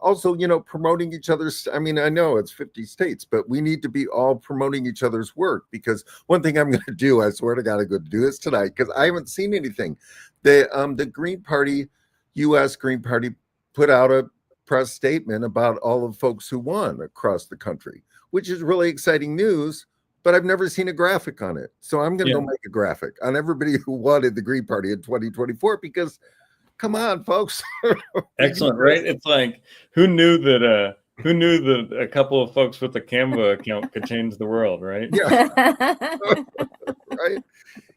also, promoting each other's. I mean, I know it's 50 states, but we need to be all promoting each other's work, because one thing I'm going to do, I swear to God, I'm going to do this tonight, because I haven't seen anything. The Green Party, U.S. Green Party, put out a press statement about all the folks who won across the country, which is really exciting news. But I've never seen a graphic on it. So I'm going to go make a graphic on everybody who wanted the Green Party in 2024, because come on, folks. Excellent, right? It's like, who knew that a couple of folks with a Canva account could change the world, right? Yeah. Right.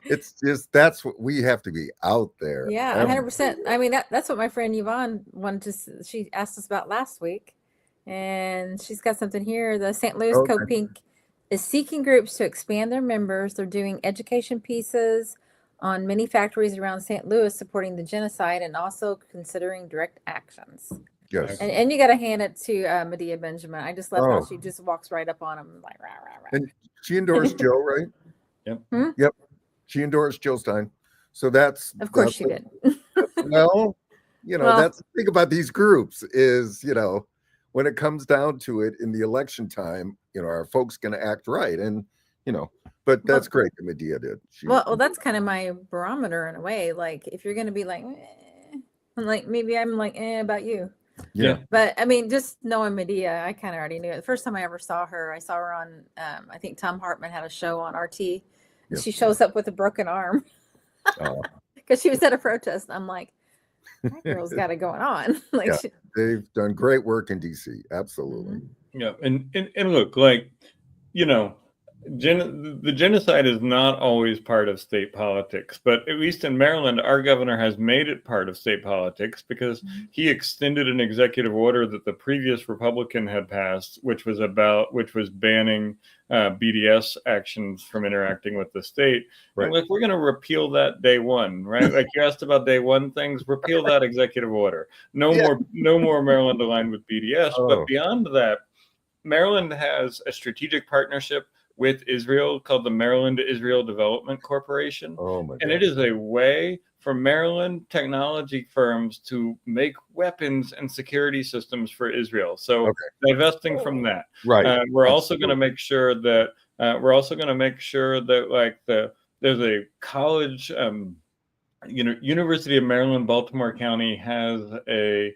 It's just, that's what we have to be out there. Yeah, 100%. I mean, that's what my friend Yvonne she asked us about last week. And she's got something here. The St. Louis Code Pink is seeking groups to expand their members. They're doing education pieces on many factories around St. Louis supporting the genocide and also considering direct actions. Yes. And you got to hand it to Medea Benjamin. I just love how she just walks right up on him like rah, rah, rah. And she endorsed Joe, right? Yep. Yep. She endorsed Joe Stein. So that's of course she did. Well, that's the thing about these groups is, when it comes down to it in the election time, are folks going to act right? And, but that's great that Medea did. Well, that's kind of my barometer in a way. Like, if you're going to be like, maybe I'm like, about you. Yeah. But I mean, just knowing Medea, I kind of already knew it. The first time I ever saw her, I saw her on, I think Tom Hartman had a show on RT. And she shows up with a broken arm because she was at a protest. I'm like, that girl's got it going on. They've done great work in DC. Absolutely. Yeah. And look, like, The genocide is not always part of state politics, but at least in Maryland, our governor has made it part of state politics because he extended an executive order that the previous Republican had passed, which was banning BDS actions from interacting with the state. Right. And like, we're going to repeal that day one, right? Like you asked about day one things, repeal that executive order. No more Maryland aligned with BDS. Oh. But beyond that, Maryland has a strategic partnership with Israel called the Maryland Israel Development Corporation. Oh my And God. it is a way for Maryland technology firms to make weapons and security systems for Israel. So divesting from that. Right. We're also going to make sure that like there's a college, University of Maryland, Baltimore County has a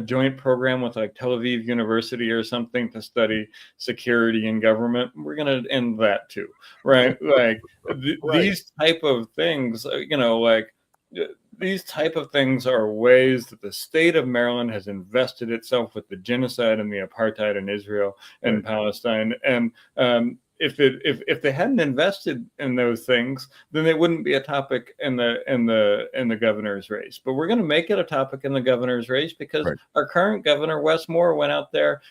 joint program with like Tel Aviv University or something to study security and government. We're going to end that too, right? Like these type of things, these type of things are ways that the state of Maryland has invested itself with the genocide and the apartheid in Israel and Palestine. And if they hadn't invested in those things, then it wouldn't be a topic in the governor's race. But we're going to make it a topic in the governor's race because our current governor, Wes Moore, went out there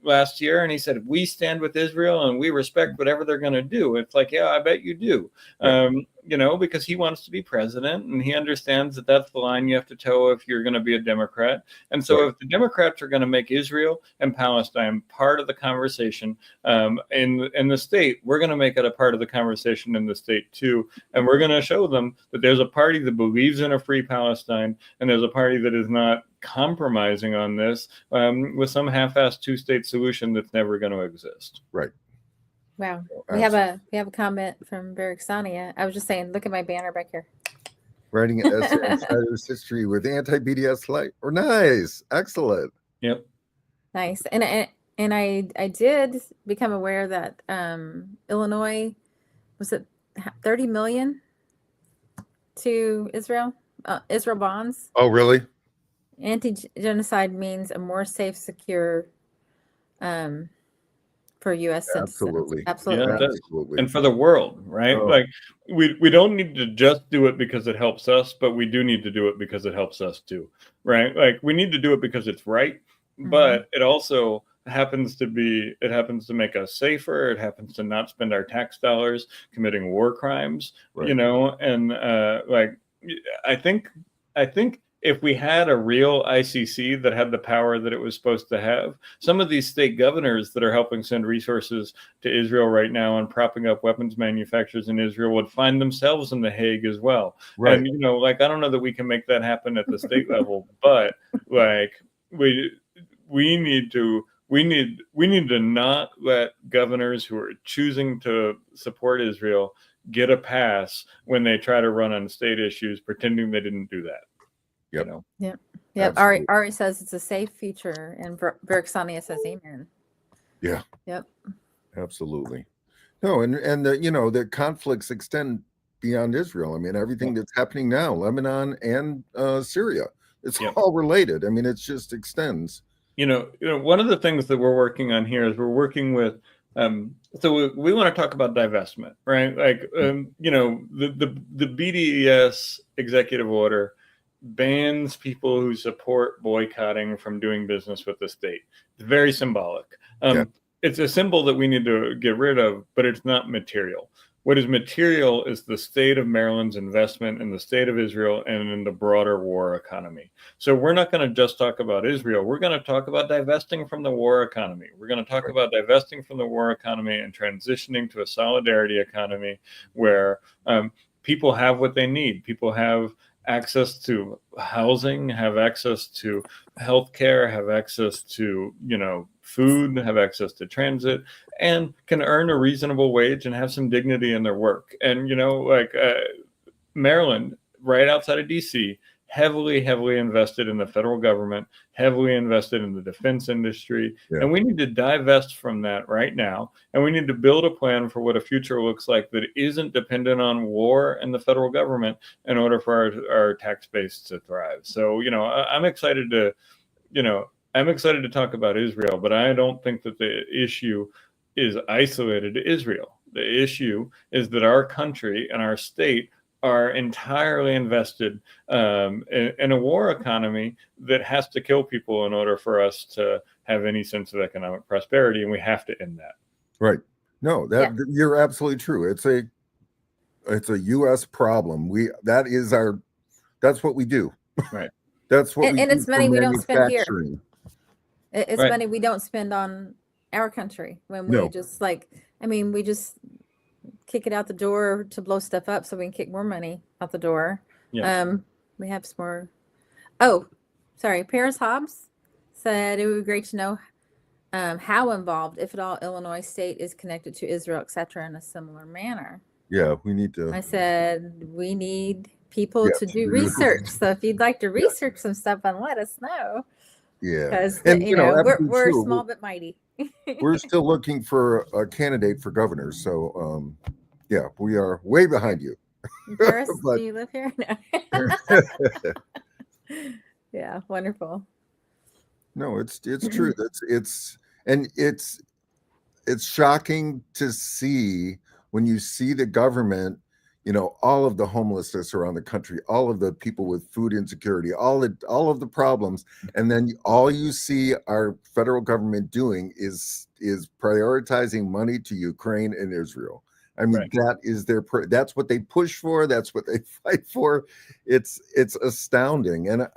last year and he said, we stand with Israel and we respect whatever they're going to do. It's like, yeah, I bet you do. Because he wants to be president and he understands that that's the line you have to toe if you're going to be a Democrat. And so if the Democrats are going to make Israel and Palestine part of the conversation in the state, we're going to make it a part of the conversation in the state too. And we're going to show them that there's a party that believes in a free Palestine and there's a party that is not compromising on this with some half-assed two-state solution that's never going to exist. Right. Wow. We have a comment from Berixania. I was just saying, look at my banner back here. Writing an essay on Schneider's history with anti-BDS light. Or nice. Excellent. Yep. Nice. And I did become aware that Illinois, was it 30 million to Israel? Israel bonds. Oh, really? Anti-genocide means a more safe, secure for U.S. citizens. Absolutely. Yeah, absolutely. And for the world, right? Like we don't need to just do it because it helps us, but we do need to do it because it helps us too, right? Like we need to do it because it's right, but it also happens to make us safer. It happens to not spend our tax dollars committing war crimes, and I think if we had a real ICC that had the power that it was supposed to have, some of these state governors that are helping send resources to Israel right now and propping up weapons manufacturers in Israel would find themselves in The Hague as well. Right. And, I don't know that we can make that happen at the state level, but like we need to not let governors who are choosing to support Israel get a pass when they try to run on state issues, pretending they didn't do that. Yep. Ari says it's a safe future, and Berixania says amen. Yeah. Yep. Absolutely. No, and the conflicts extend beyond Israel. I mean, everything that's happening now, Lebanon and Syria, it's all related. I mean, it just extends. One of the things that we're working on here is we're working with. So we want to talk about divestment, right? Like, the BDS executive order bans people who support boycotting from doing business with the state. It's very symbolic. It's a symbol that we need to get rid of, but it's not material. What is material is the state of Maryland's investment in the state of Israel and in the broader war economy. So we're not going to just talk about Israel. We're going to talk about divesting from the war economy. We're going to talk about divesting from the war economy and transitioning to a solidarity economy where people have what they need. People have access to housing, have access to healthcare, have access to, food, have access to transit, and can earn a reasonable wage and have some dignity in their work. And, Maryland, right outside of DC, heavily invested in the federal government, heavily invested in the defense industry. And we need to divest from that right now. And we need to build a plan for what a future looks like that isn't dependent on war and the federal government in order for our tax base to thrive. So, I'm excited to talk about Israel, but I don't think that the issue is isolated to Israel. The issue is that our country and our state are entirely invested in a war economy that has to kill people in order for us to have any sense of economic prosperity, and we have to end that. Right. No, you're absolutely true. It's a U.S. problem. That's what we do. Right. That's what And do it's for money we don't spend here. manufacturing. It's Right. money we don't spend on our country when we No. just we just kick it out the door to blow stuff up so we can kick more money out the door. Yeah. We have some more. Oh, sorry. Paris Hobbs said it would be great to know how involved, if at all, Illinois state is connected to Israel, etc., in a similar manner. Yeah, we need to. I said we need people Yes, to do we do. research. So if you'd like to research some stuff, and let us know. Yeah, Because and we're small but mighty. We're still looking for a candidate for governor. So, yeah, we are way behind you. Paris, But- do you live here? No. Yeah, wonderful. No, it's true. It's shocking to see when you see the government, all of the homelessness around the country, all of the people with food insecurity, all of the problems, and then all you see our federal government doing is prioritizing money to Ukraine and Israel. I mean, Right. that is that's what they push for. That's what they fight for. It's astounding, and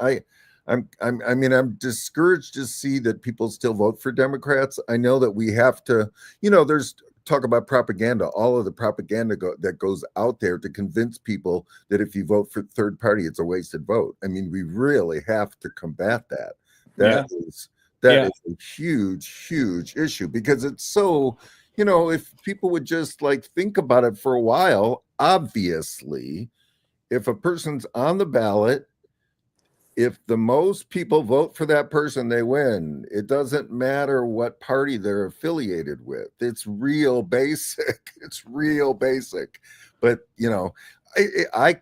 I'm discouraged to see that people still vote for Democrats. I know that we have to, there's talk about propaganda, all of the propaganda that goes out there to convince people that if you vote for third party, it's a wasted vote. I mean, we really have to combat that. That is a huge, huge issue, because it's so, if people would just think about it for a while, obviously, if a person's on the ballot, if the most people vote for that person, they win. It doesn't matter what party they're affiliated with. It's real basic. It's real basic. But I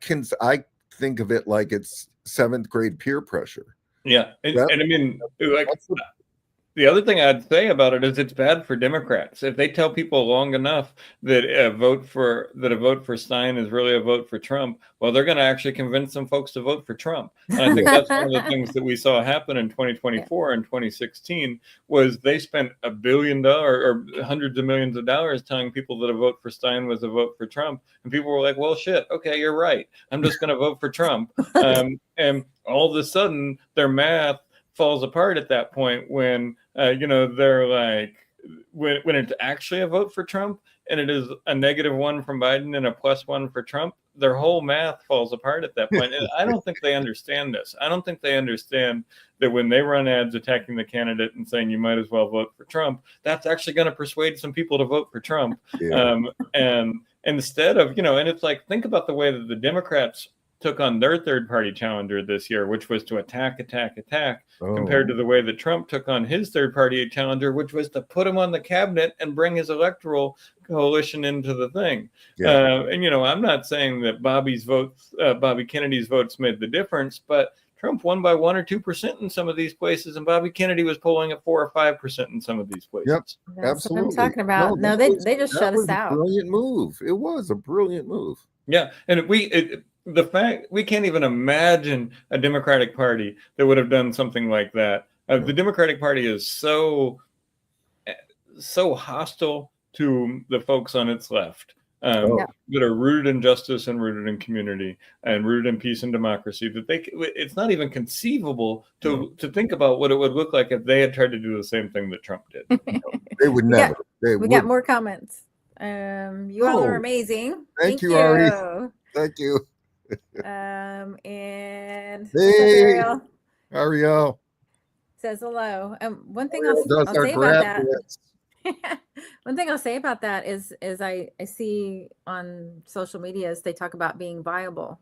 think of it like it's 7th grade peer pressure. Yeah, and I mean, the other thing I'd say about it is it's bad for Democrats. If they tell people long enough that a vote for Stein is really a vote for Trump, well, they're going to actually convince some folks to vote for Trump. And I think that's one of the things that we saw happen in 2024 and 2016 was they spent $1 billion or hundreds of millions of dollars telling people that a vote for Stein was a vote for Trump, and people were like, "Well, shit, okay, you're right. I'm just going to vote for Trump." And all of a sudden, their math falls apart at that point when they're like, when it's actually a vote for Trump and it is a -1 from Biden and a +1 for Trump, their whole math falls apart at that point. And I don't think they understand this. I don't think they understand that when they run ads attacking the candidate and saying you might as well vote for Trump, that's actually going to persuade some people to vote for Trump. Yeah. And instead of, and it's like, think about the way that the Democrats took on their third party challenger this year, which was to attack, compared to the way that Trump took on his third party challenger, which was to put him on the cabinet and bring his electoral coalition into the thing. Yeah. And I'm not saying that Bobby Kennedy's votes made the difference, but Trump won by 1 or 2% in some of these places, and Bobby Kennedy was polling at 4 or 5% in some of these places. Yep. That's Absolutely. what I'm talking about. No, they just shut us out. Brilliant move. It was a brilliant move. Yeah, and the fact we can't even imagine a Democratic Party that would have done something like that. The Democratic Party is so hostile to the folks on its left that are rooted in justice and rooted in community and rooted in peace and democracy that it's not even conceivable to think about what it would look like if they had tried to do the same thing that Trump did. They would never. We got more comments. You all are amazing. Thank you, Artie. Thank you. And hey, Ariel says hello. One thing I'll say about that. One thing I'll say about that is I see on social media is they talk about being viable.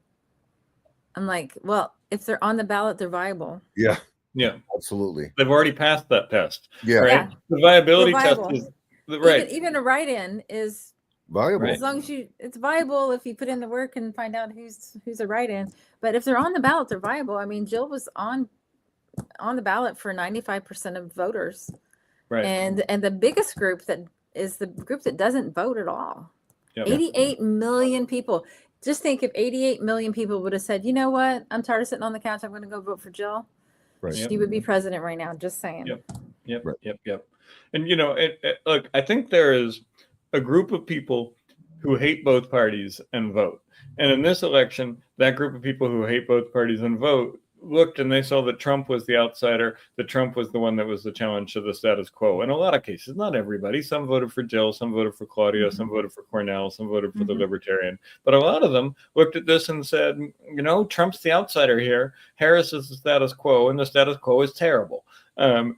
I'm like, well, if they're on the ballot, they're viable. Yeah, yeah, absolutely. They've already passed that test. Yeah, right? Yeah. The viability test is right. Even a write-in is viable. As long as it's viable if you put in the work and find out who's a write-in. But if they're on the ballot, they're viable. I mean, Jill was on the ballot for 95% of voters. Right. And the biggest group that is the group that doesn't vote at all. Yep. 88 million people. Just think if 88 million people would have said, you know what, I'm tired of sitting on the couch, I'm going to go vote for Jill. Right. She would be president right now. Just saying. Yep. Right. Yep. And look, I think there is a group of people who hate both parties and vote. And in this election, that group of people who hate both parties and vote looked and they saw that Trump was the outsider, that Trump was the one that was the challenge to the status quo. In a lot of cases, not everybody. Some voted for Jill, some voted for Claudia, some voted for Cornell, some voted for the Libertarian. But a lot of them looked at this and said, Trump's the outsider here. Harris is the status quo, and the status quo is terrible. And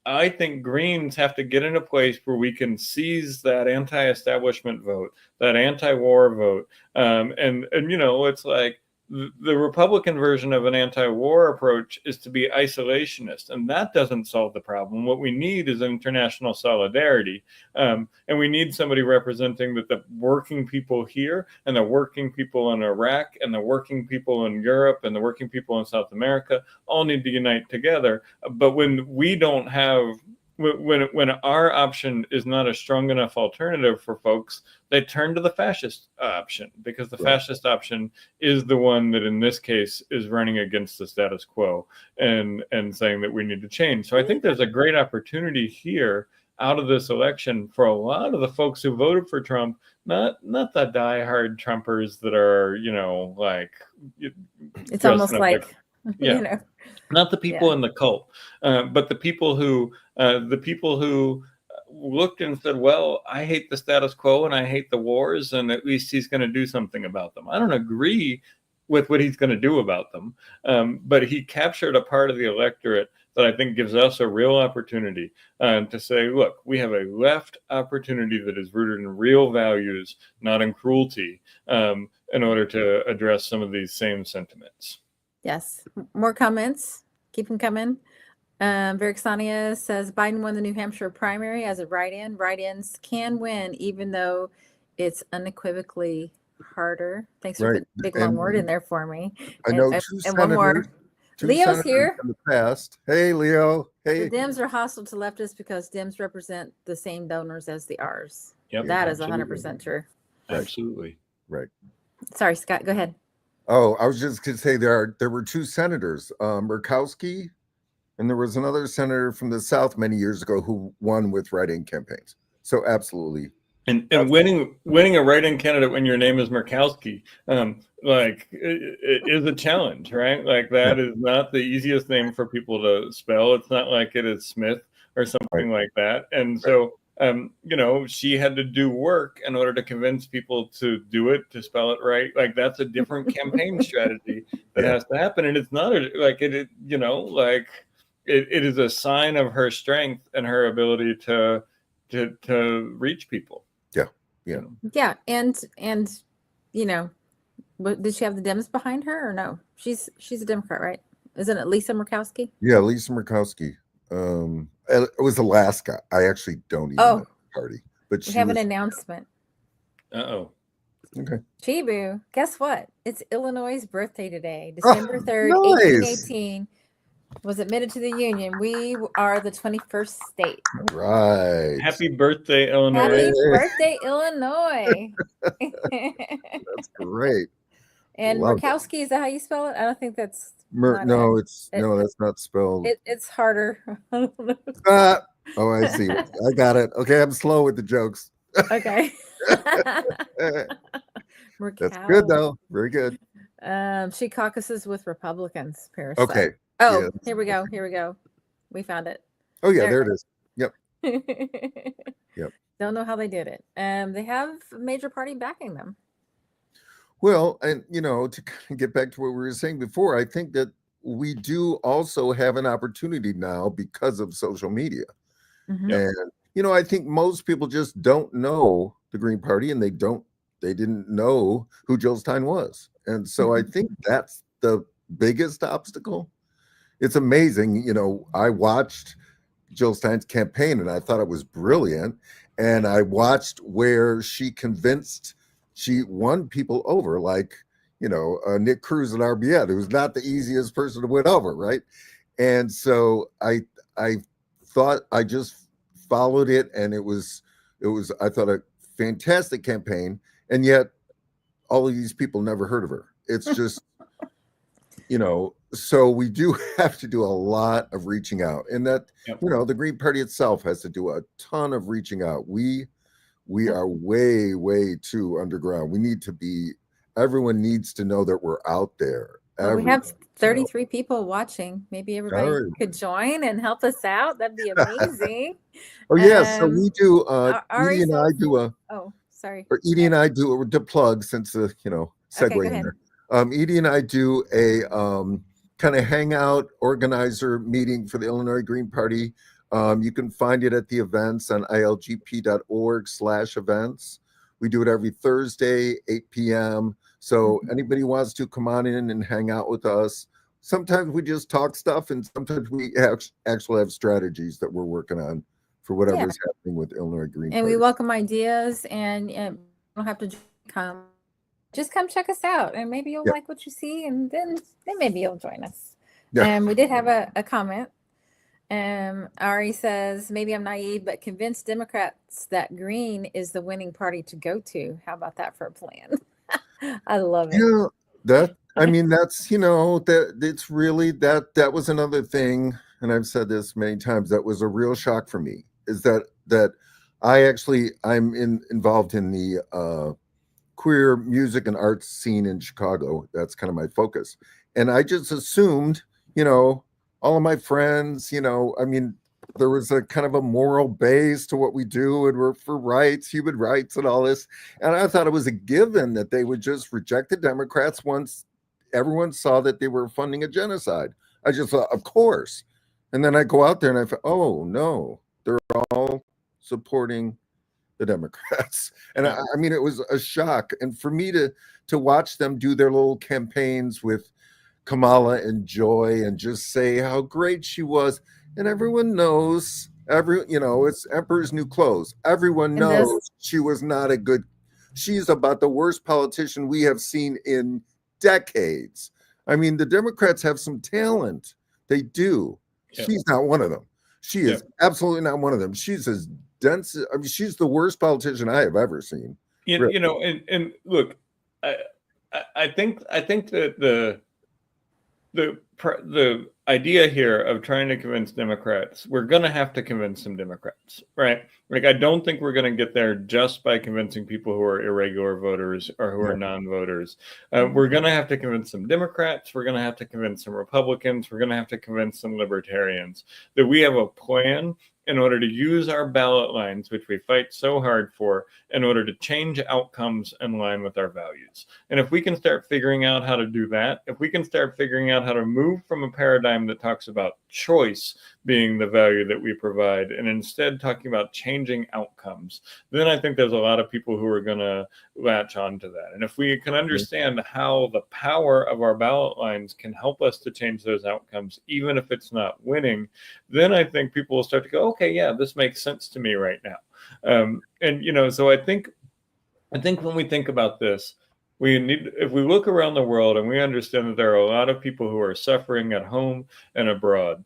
I think Greens have to get in a place where we can seize that anti-establishment vote, that anti-war vote. It's like the Republican version of an anti-war approach is to be isolationist, and that doesn't solve the problem. What we need is international solidarity, and we need somebody representing that the working people here and the working people in Iraq and the working people in Europe and the working people in South America all need to unite together. But when we don't have when our option is not a strong enough alternative for folks, they turn to the fascist option, because the fascist option is the one that in this case is running against the status quo and saying that we need to change. So I think there's a great opportunity here out of this election for a lot of the folks who voted for Trump, not the diehard Trumpers that are, it's almost like not the people in the cult, but the people who looked and said, well, I hate the status quo and I hate the wars, and at least he's going to do something about them. I don't agree with what he's going to do about them, but he captured a part of the electorate that I think gives us a real opportunity to say, look, we have a left opportunity that is rooted in real values, not in cruelty, in order to address some of these same sentiments. Yes. More comments. Keep them coming. Verixania says Biden won the New Hampshire primary as a write-in. Write-ins can win, even though it's unequivocally harder. Thanks for putting a big long word in there for me. I know and one more. Leo's here. In the past. Hey, Leo. Hey. The Dems are hostile to leftists because Dems represent the same donors as the R's. Yep, that is 100% true. Absolutely. Right. Sorry, Scott. Go ahead. Oh, I was just going to say there were two senators, Murkowski, and there was another senator from the South many years ago who won with write-in campaigns. So absolutely. And winning a write-in candidate when your name is Murkowski, it is a challenge, right? Like that is not the easiest name for people to spell. It's not like it is Smith or something like that. And so, she had to do work in order to convince people to do it, to spell it right. Like that's a different campaign strategy that has to happen. And it's not it is a sign of her strength and her ability to reach people. Yeah. And did she have the Dems behind her or no? She's a Democrat, right? Isn't it Lisa Murkowski? Yeah, Lisa Murkowski. It was Alaska. I actually don't even know the party, but we have an announcement. Uh-oh. Okay. Chibu, guess what? It's Illinois' birthday today. December 3rd, nice. 1818 was admitted to the Union. We are the 21st state. Right. Happy birthday, Illinois. Happy birthday, Illinois. That's great. And Murkowski, is that how you spell it? I don't think that's that's not spelled. It's harder. Oh, I see. I got it. Okay, I'm slow with the jokes. Okay. That's good though. Very good. She caucuses with Republicans, Paris. Okay. Oh, yeah. Here we go. We found it. Oh yeah, there it is. Yep. Yep. Don't know how they did it. They have a major party backing them. Well, and to kind of get back to what we were saying before, I think that we do also have an opportunity now because of social media. Mm-hmm. And I think most people just don't know the Green Party, and they didn't know who Jill Stein was. And so I think that's the biggest obstacle. It's amazing. I watched Jill Stein's campaign and I thought it was brilliant. And I watched where she won people over, like, Nick Cruz at RBN, who's not the easiest person to win over, right? And so I thought I just followed it, and it was I thought a fantastic campaign, and yet all of these people never heard of her. It's just so we do have to do a lot of reaching out, and that Yep. the Green Party itself has to do a ton of reaching out. We are way too underground. We need to be. Everyone needs to know that we're out there. Well, we have 33 people watching. Maybe everybody Alright. could join and help us out. That'd be amazing. Oh yes, so we do. Ari Edie and I says- do a. Oh, sorry. Or Edie and I do a plug since the segue go in ahead. there. Edie and I do a kind of hangout organizer meeting for the Illinois Green Party. You can find it at the events on ilgp.org/events. We do it every Thursday, 8 p.m. So anybody wants to come on in and hang out with us. Sometimes we just talk stuff, and sometimes we actually have strategies that we're working on for whatever's happening with Illinois Green And Party. we welcome ideas, and you don't have to come. Just come check us out, and maybe you'll like what you see, and then maybe you'll join us. Yeah. And we did have a comment. Ari says, maybe I'm naive, but convince Democrats that green is the winning party to go to. How about that for a plan? I love it. Yeah, that's that it's really that was another thing, and I've said this many times, that was a real shock for me, is that I'm involved in the queer music and arts scene in Chicago. That's kind of my focus. And I just assumed, all of my friends, there was a kind of a moral base to what we do, and we're for rights, human rights, and all this. And I thought it was a given that they would just reject the Democrats once everyone saw that they were funding a genocide. I just thought, of course. And then I go out there and I thought, oh no, they're all supporting the Democrats. And I mean, it was a shock. And for me to watch them do their little campaigns with Kamala and Joy and just say how great she was. And everyone knows, it's Emperor's New Clothes. Everyone knows she was not she's about the worst politician we have seen in decades. I mean, the Democrats have some talent. They do. Yeah. She's not one of them. She is absolutely not one of them. She's as dense. I mean, she's the worst politician I have ever seen. And look, I think that the idea here of trying to convince Democrats, we're going to have to convince some Democrats, right? Like, I don't think we're going to get there just by convincing people who are irregular voters or who are non-voters. We're going to have to convince some Democrats. We're going to have to convince some Republicans. We're going to have to convince some libertarians that we have a plan in order to use our ballot lines, which we fight so hard for, in order to change outcomes in line with our values. And if we can start figuring out how to do that, if we can start figuring out how to move from a paradigm that talks about choice being the value that we provide, and instead talking about changing outcomes, then I think there's a lot of people who are going to latch onto that. And if we can understand how the power of our ballot lines can help us to change those outcomes, even if it's not winning, then I think people will start to go, okay, yeah, this makes sense to me right now. So I think when we think about this, if we look around the world and we understand that there are a lot of people who are suffering at home and abroad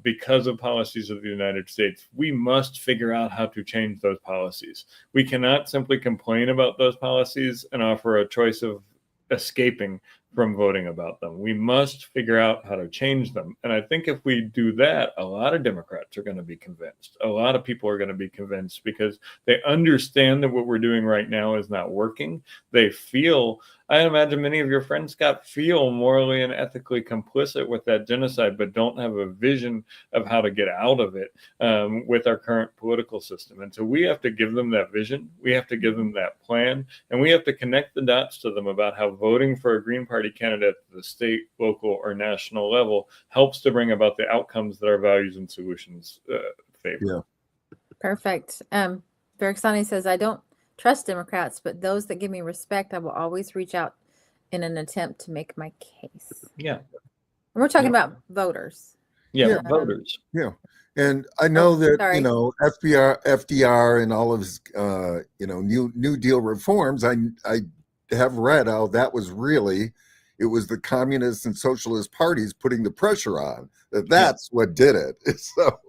because of policies of the United States, we must figure out how to change those policies. We cannot simply complain about those policies and offer a choice of escaping from voting about them. We must figure out how to change them. And I think if we do that, a lot of Democrats are going to be convinced. A lot of people are going to be convinced because they understand that what we're doing right now is not working. They feel, I imagine many of your friends, Scott, feel morally and ethically complicit with that genocide, but don't have a vision of how to get out of it with our current political system. And so we have to give them that vision. We have to give them that plan. And we have to connect the dots to them about how voting for a Green Party candidate at the state, local, or national level helps to bring about the outcomes that our values and solutions favor. Yeah. Perfect. Bergsani says, I don't trust Democrats, but those that give me respect, I will always reach out in an attempt to make my case. Yeah. And we're talking about voters. Yeah, voters. Yeah. And I know that, sorry. FDR and all of his, New Deal reforms, I have read how that was really, it was the communist and socialist parties putting the pressure on. That's what did it. So,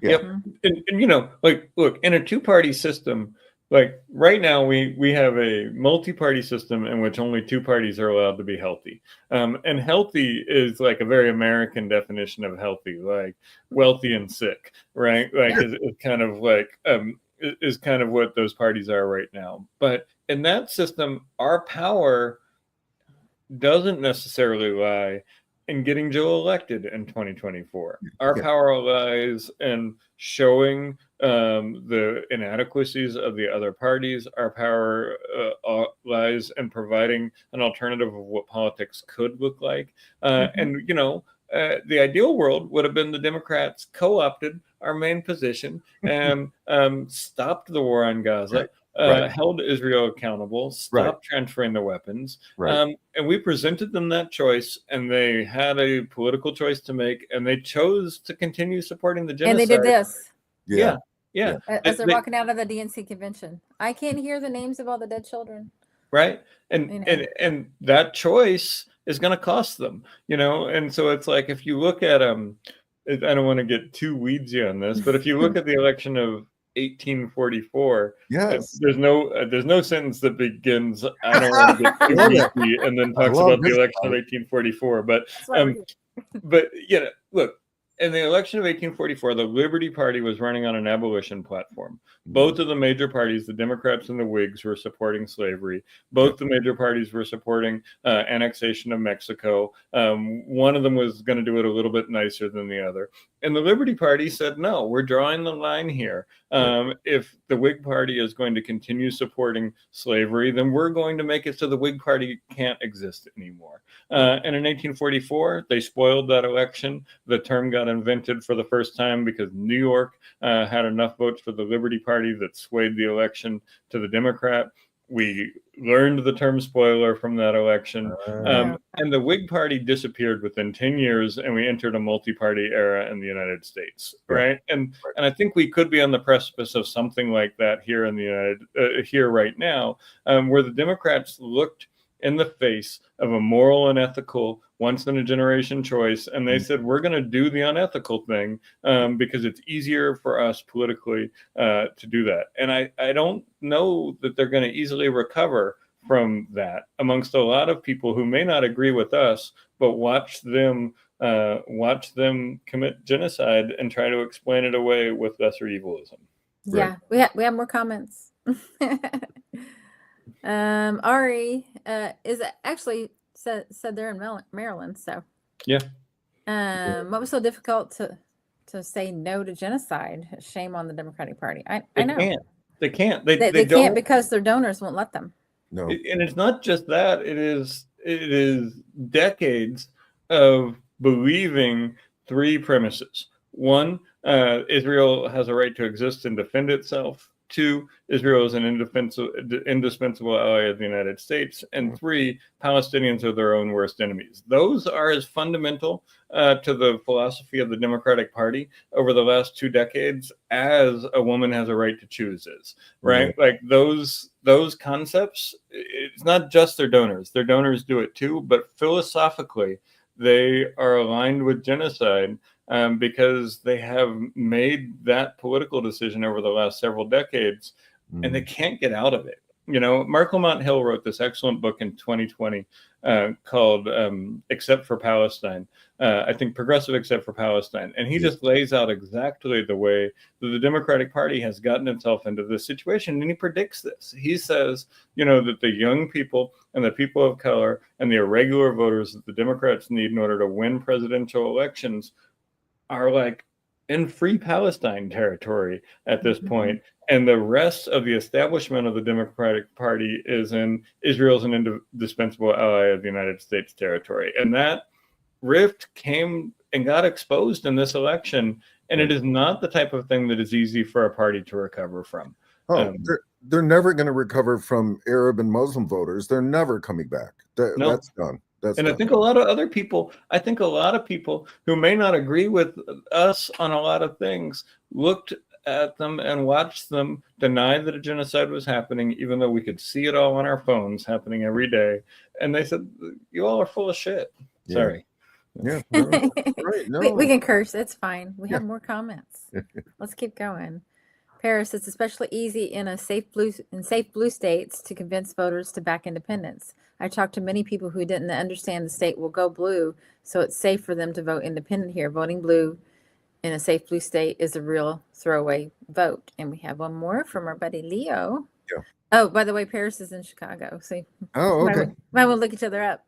yeah. Yep. And like, look, in a two-party system, like right now we have a multi-party system in which only two parties are allowed to be healthy. And healthy is like a very American definition of healthy, like wealthy and sick, right? Like is kind of like is kind of what those parties are right now. But in that system, our power doesn't necessarily lie in getting Joe elected in 2024. Our power lies in showing the inadequacies of the other parties. Our power lies in providing an alternative of what politics could look like. And, the ideal world would have been the Democrats co-opted our main position and stopped the war on Gaza. Held Israel accountable, stopped transferring the weapons. And we presented them that choice, and they had a political choice to make, and they chose to continue supporting the genocide. And they did this. Yeah. As they're walking out of the DNC convention. I can't hear the names of all the dead children. Right. And that choice is going to cost them, and so it's like, if you look at, I don't want to get too weedsy on this, but if you look at the election of 1844. Yes. There's no sentence that begins, I don't want to get too weedy, and then talks about the election of 1844. But look, in the election of 1844, the Liberty Party was running on an abolition platform. Both of the major parties, the Democrats and the Whigs, were supporting slavery. Both the major parties were supporting annexation of Mexico. One of them was going to do it a little bit nicer than the other. And the Liberty Party said, no, we're drawing the line here. If the Whig Party is going to continue supporting slavery, then we're going to make it so the Whig Party can't exist anymore. And in 1844, they spoiled that election. The term got invented for the first time because New York had enough votes for the Liberty Party that swayed the election to the Democrat. We learned the term spoiler from that election. And the Whig Party disappeared within 10 years, and we entered a multi-party era in the United States, right? And I think we could be on the precipice of something like that here in the here right now, where the Democrats looked in the face of a moral and ethical once-in-a-generation choice, and they said, we're going to do the unethical thing because it's easier for us politically to do that. And I don't know that they're going to easily recover from that amongst a lot of people who may not agree with us, but watch them commit genocide and try to explain it away with lesser evilism. Yeah, we have more comments. Ari is actually said they're in Maryland. So what was so difficult to say no to genocide? Shame on the Democratic Party. I know they can't. They don't, can't because their donors won't let them. No, and it's not just that. It is decades of believing three premises. One, Israel has a right to exist and defend itself. Two, Israel is an indispensable ally of the United States. And three, Palestinians are their own worst enemies. Those are as fundamental to the philosophy of the Democratic Party over the last 2 decades as a woman has a right to choose is, right? Like those concepts, it's not just their donors. Their donors do it too, but philosophically, they are aligned with genocide. Because they have made that political decision over the last several decades, and they can't get out of it. Mark Lamont Hill wrote this excellent book in 2020 called Except for Palestine. I think Progressive Except for Palestine. And he just lays out exactly the way that the Democratic Party has gotten itself into this situation. And he predicts this. He says, that the young people and the people of color and the irregular voters that the Democrats need in order to win presidential elections are like in free Palestine territory at this point. And the rest of the establishment of the Democratic Party is in Israel's an indispensable ally of the United States territory. And that rift came and got exposed in this election. And it is not the type of thing that is easy for a party to recover from. They're never going to recover from Arab and Muslim voters. They're never coming back. That's done. I think a lot of people who may not agree with us on a lot of things looked at them and watched them deny that a genocide was happening, even though we could see it all on our phones happening every day. And they said, you all are full of shit. Sorry. Yeah, no, right, we no. can curse. It's fine. We Yeah. have more comments. Let's keep going. Paris, it's especially easy in safe blue states to convince voters to back independence. I talked to many people who didn't understand the state will go blue, so it's safe for them to vote independent here. Voting blue in a safe blue state is a real throwaway vote. And we have one more from our buddy Leo. Yeah. Oh, by the way, Paris is in Chicago, so Oh, okay. might want to look each other up.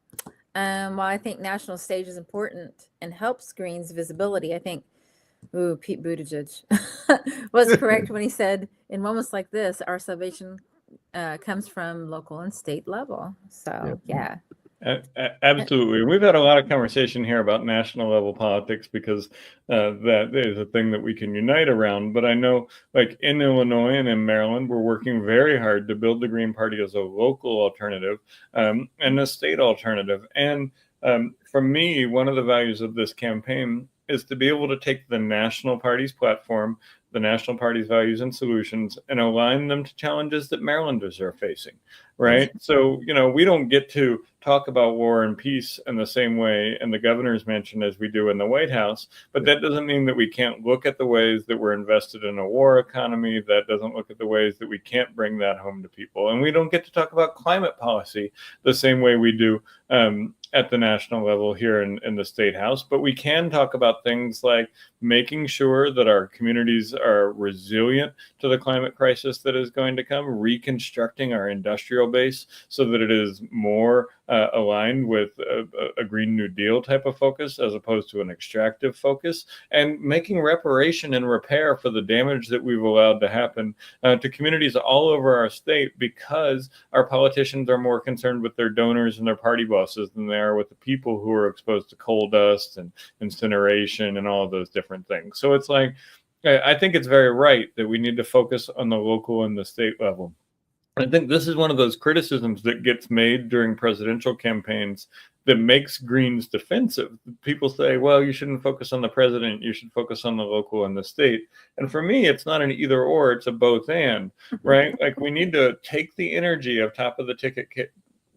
While I think national stage is important and helps Green's visibility, I think Pete Buttigieg was correct when he said, in moments like this, our salvation comes from local and state level. So, yeah. Absolutely. We've had a lot of conversation here about national level politics because that is a thing that we can unite around. But I know, like in Illinois and in Maryland, we're working very hard to build the Green Party as a local alternative and a state alternative. And for me, one of the values of this campaign is to be able to take the national party's platform, the national party's values and solutions, and align them to challenges that Marylanders are facing, right? So, we don't get to talk about war and peace in the same way in the governor's mansion as we do in the White House, but that doesn't mean that we can't look at the ways that we're invested in a war economy. That doesn't look at the ways that we can't bring that home to people. And we don't get to talk about climate policy the same way we do at the national level here in the State House, but we can talk about things like making sure that our communities are resilient to the climate crisis that is going to come, reconstructing our industrial base so that it is more aligned with a Green New Deal type of focus as opposed to an extractive focus, and making reparation and repair for the damage that we've allowed to happen to communities all over our state because our politicians are more concerned with their donors and their party bosses than they are with the people who are exposed to coal dust and incineration and all of those different things. So it's like, I think it's very right that we need to focus on the local and the state level. I think this is one of those criticisms that gets made during presidential campaigns that makes Greens defensive. People say, well, you shouldn't focus on the president, you should focus on the local and the state. And for me, it's not an either or, it's a both and, right? Like we need to take the energy of top of the ticket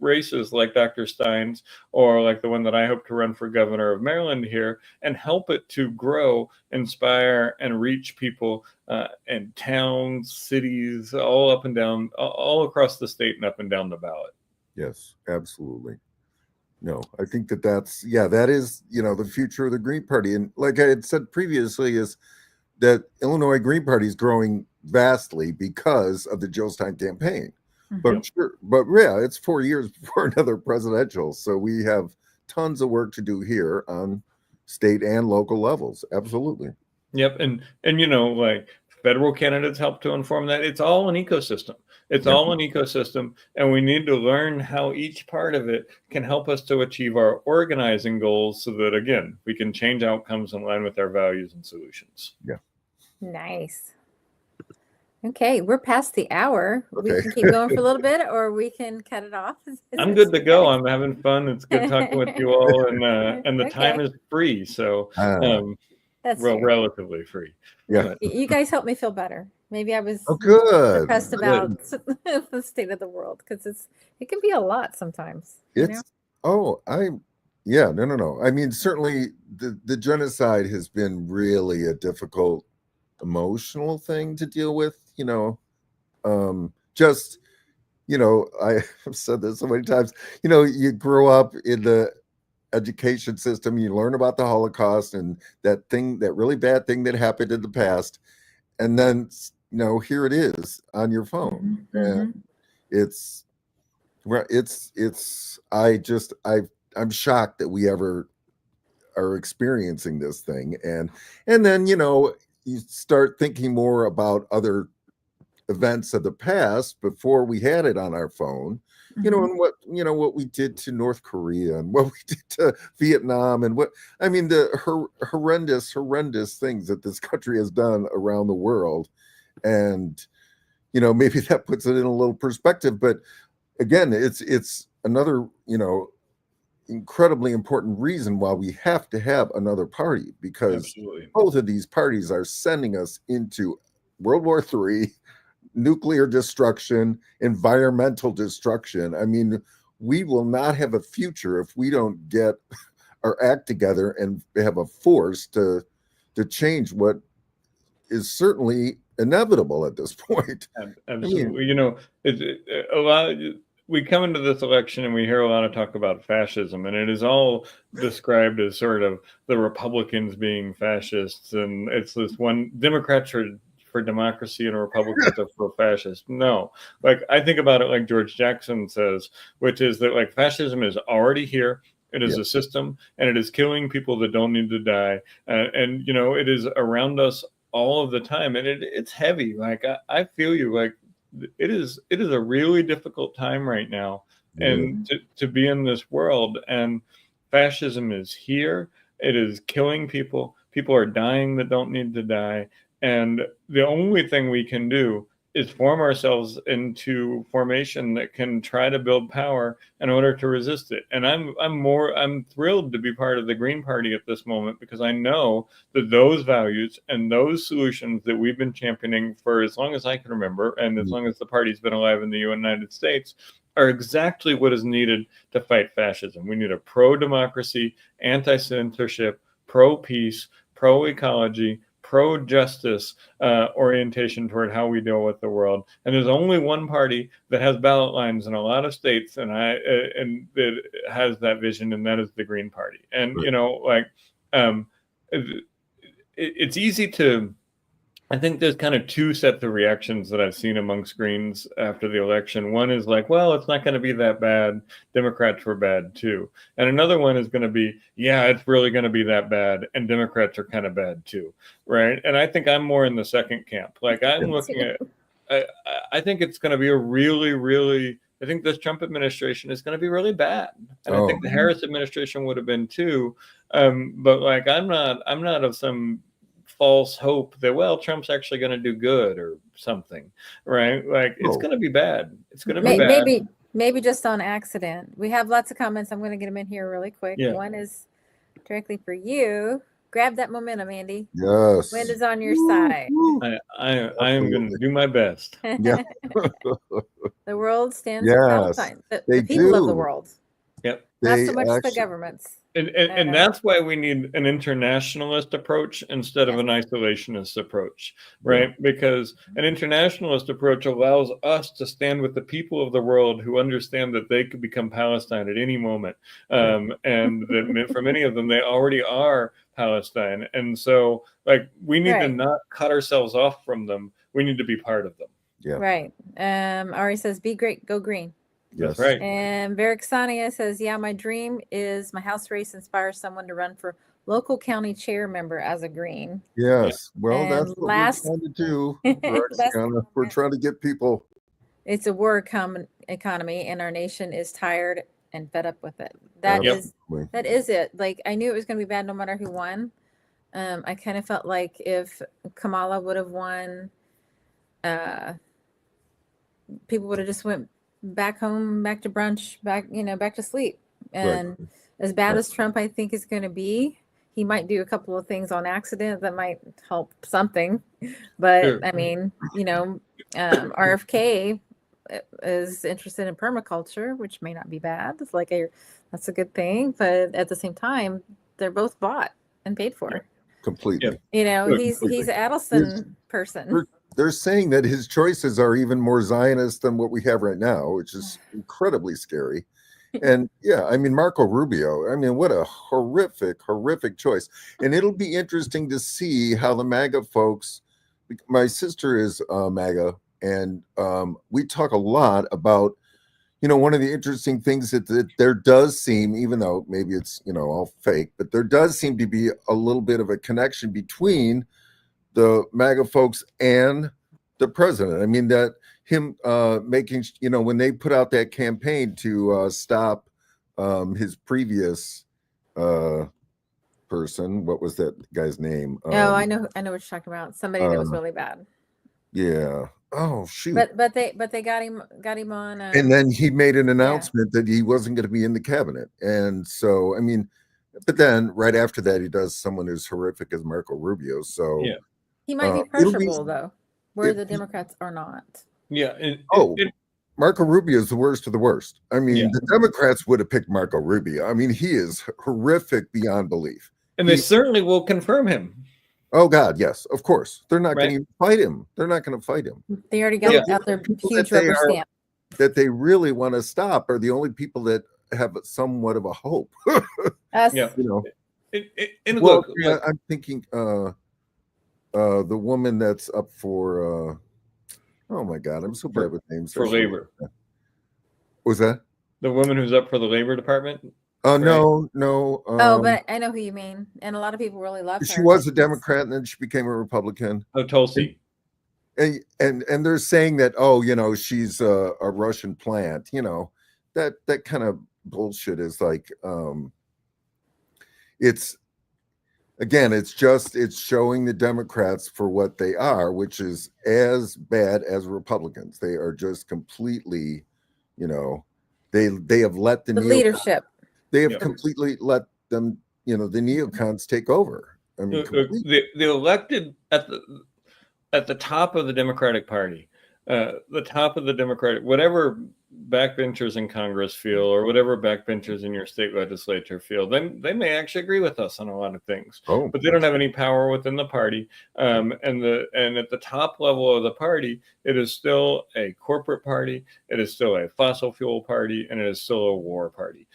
races like Dr. Stein's or like the one that I hope to run for governor of Maryland here and help it to grow, inspire, and reach people in towns, cities, all up and down, all across the state and up and down the ballot. Yes, absolutely. No, I think that is, the future of the Green Party. And like I had said previously, is that Illinois Green Party is growing vastly because of the Jill Stein campaign. But it's 4 years before another presidential. So we have tons of work to do here on state and local levels. Absolutely. Yep. And like federal candidates help to inform that. It's all an ecosystem. It's all an ecosystem. And we need to learn how each part of it can help us to achieve our organizing goals so that, again, we can change outcomes in line with our values and solutions. Yeah. Nice. Okay, we're past the hour. Okay. We can keep going for a little bit, or we can cut it off. I'm good to go. I'm having fun. It's good talking with you all, and the time is free, so that's relatively free. Yeah, you guys helped me feel better. Maybe I was good depressed about the state of the world because it can be a lot sometimes. No. I mean, certainly the genocide has been really a difficult emotional thing to deal with. I have said this so many times, you grow up in the education system, you learn about the Holocaust and that really bad thing that happened in the past. And then, here it is on your phone. And I'm shocked that we ever are experiencing this thing. And then, you start thinking more about other events of the past before we had it on our phone, and what we did to North Korea and what we did to Vietnam and the horrendous things that this country has done around the world. And, maybe that puts it in a little perspective, but again, it's another, incredibly important reason why we have to have another party, because both of these parties are sending us into World War III, nuclear destruction, environmental destruction. I mean, we will not have a future if we don't get our act together and have a force to change what is certainly inevitable at this point. Absolutely. A lot. We come into this election and we hear a lot of talk about fascism, and it is all described as sort of the Republicans being fascists, and it's this one Democrats are for democracy and Republicans are for fascists. No, like I think about it like George Jackson says, which is that like fascism is already here. It is a system, and it is killing people that don't need to die, and it is around us all of the time, and it's heavy. Like I feel you. Like it is a really difficult time right now, and to be in this world, and fascism is here. It is killing people. People are dying that don't need to die, and the only thing we can do is form ourselves into formation that can try to build power in order to resist it. And I'm thrilled to be part of the Green Party at this moment, because I know that those values and those solutions that we've been championing for as long as I can remember, and as long as the party's been alive in the United States, are exactly what is needed to fight fascism. We need a pro-democracy, anti-censorship, pro-peace, pro-ecology, pro-justice orientation toward how we deal with the world. And there's only one party that has ballot lines in a lot of states, and that has that vision, and that is the Green Party. And it's easy to. I think there's kind of two sets of reactions that I've seen amongst Greens after the election. One is like, well, it's not going to be that bad. Democrats were bad too. And another one is going to be, yeah, it's really going to be that bad, and Democrats are kind of bad too, right? And I think I'm more in the second camp. Like I'm looking at, I think it's going to be a really, really, I think this Trump administration is going to be really bad. And I think the Harris administration would have been too. But like, I'm not of some false hope that, well, Trump's actually going to do good or something, right? Like it's going to be bad. It's going to be bad. Maybe just on accident. We have lots of comments. I'm going to get them in here really quick. Yeah. One is directly for you. Grab that momentum, Andy. Yes. Wind is on your side. I am going to do my best. Yeah. The world stands for Palestine. The people of the world. Yep. Not so much the governments. And that's why we need an internationalist approach instead of an isolationist approach, right? Yeah. Because an internationalist approach allows us to stand with the people of the world who understand that they could become Palestine at any moment. And that for many of them, they already are Palestine. And so like we need to not cut ourselves off from them. We need to be part of them. Yeah. Right. Ari says, be great, go green. Yes. That's right. And Verixania says, yeah, my dream is my house race inspires someone to run for local county chair member as a green. Yes. Well, and that's what we're trying to do. We're trying to get people. It's a war economy, and our nation is tired and fed up with it. That is it. Like, I knew it was going to be bad no matter who won. I kind of felt like if Kamala would have won, people would have just went back home, back to brunch, back to sleep. And as bad as Trump, I think, is going to be, he might do a couple of things on accident that might help something. But I mean, RFK is interested in permaculture, which may not be bad. It's like that's a good thing. But at the same time, they're both bought and paid for. Completely. He's an Adelson person. They're saying that his choices are even more Zionist than what we have right now, which is incredibly scary. And I mean, Marco Rubio, I mean, what a horrific choice. And it'll be interesting to see how the MAGA folks, my sister is MAGA, and we talk a lot about, one of the interesting things that there does seem, even though maybe it's, all fake, but there does seem to be a little bit of a connection between the MAGA folks and the president. I mean, that him making, when they put out that campaign to stop his previous person, what was that guy's name? I know what you're talking about. Somebody that was really bad. Yeah. Oh shoot. But they got him on. And then he made an announcement that he wasn't going to be in the cabinet. And so, I mean, but then right after that, he does someone as horrific as Marco Rubio. So he might be pressurable though, where the Democrats are not. Yeah. Marco Rubio is the worst of the worst. I mean, Yeah. the Democrats would have picked Marco Rubio. I mean, he is horrific beyond belief. And they certainly will confirm him. Oh God, yes, of course. They're not Right. going to fight him. They're not going to fight him. They already got Yeah. out their People huge that they rubber are- stamp. That they really want to stop are the only people that have somewhat of a hope. Us. Yeah. You know. And Well, look, yeah, I'm thinking the woman that's up for oh my God, I'm so bad with names. for labor. Was that? The woman who's up for the labor department. Oh no. Oh, but I know who you mean, and a lot of people really love her. She was a Democrat and then she became a Republican. Oh, Tulsi. And they're saying that, oh, you know, she's a Russian plant. You know, that kind of bullshit is like it's showing the Democrats for what they are, which is as bad as Republicans. They are just completely, you know, they have let the leadership. They have completely let them, you know, the neocons take over. I mean, the elected at the top of the Democratic Party, whatever backbenchers in Congress feel, or whatever backbenchers in your state legislature feel, they may actually agree with us on a lot of things, but they don't have any power within the party. And at the top level of the party, it is still a corporate party, it is still a fossil fuel party, and it is still a war party.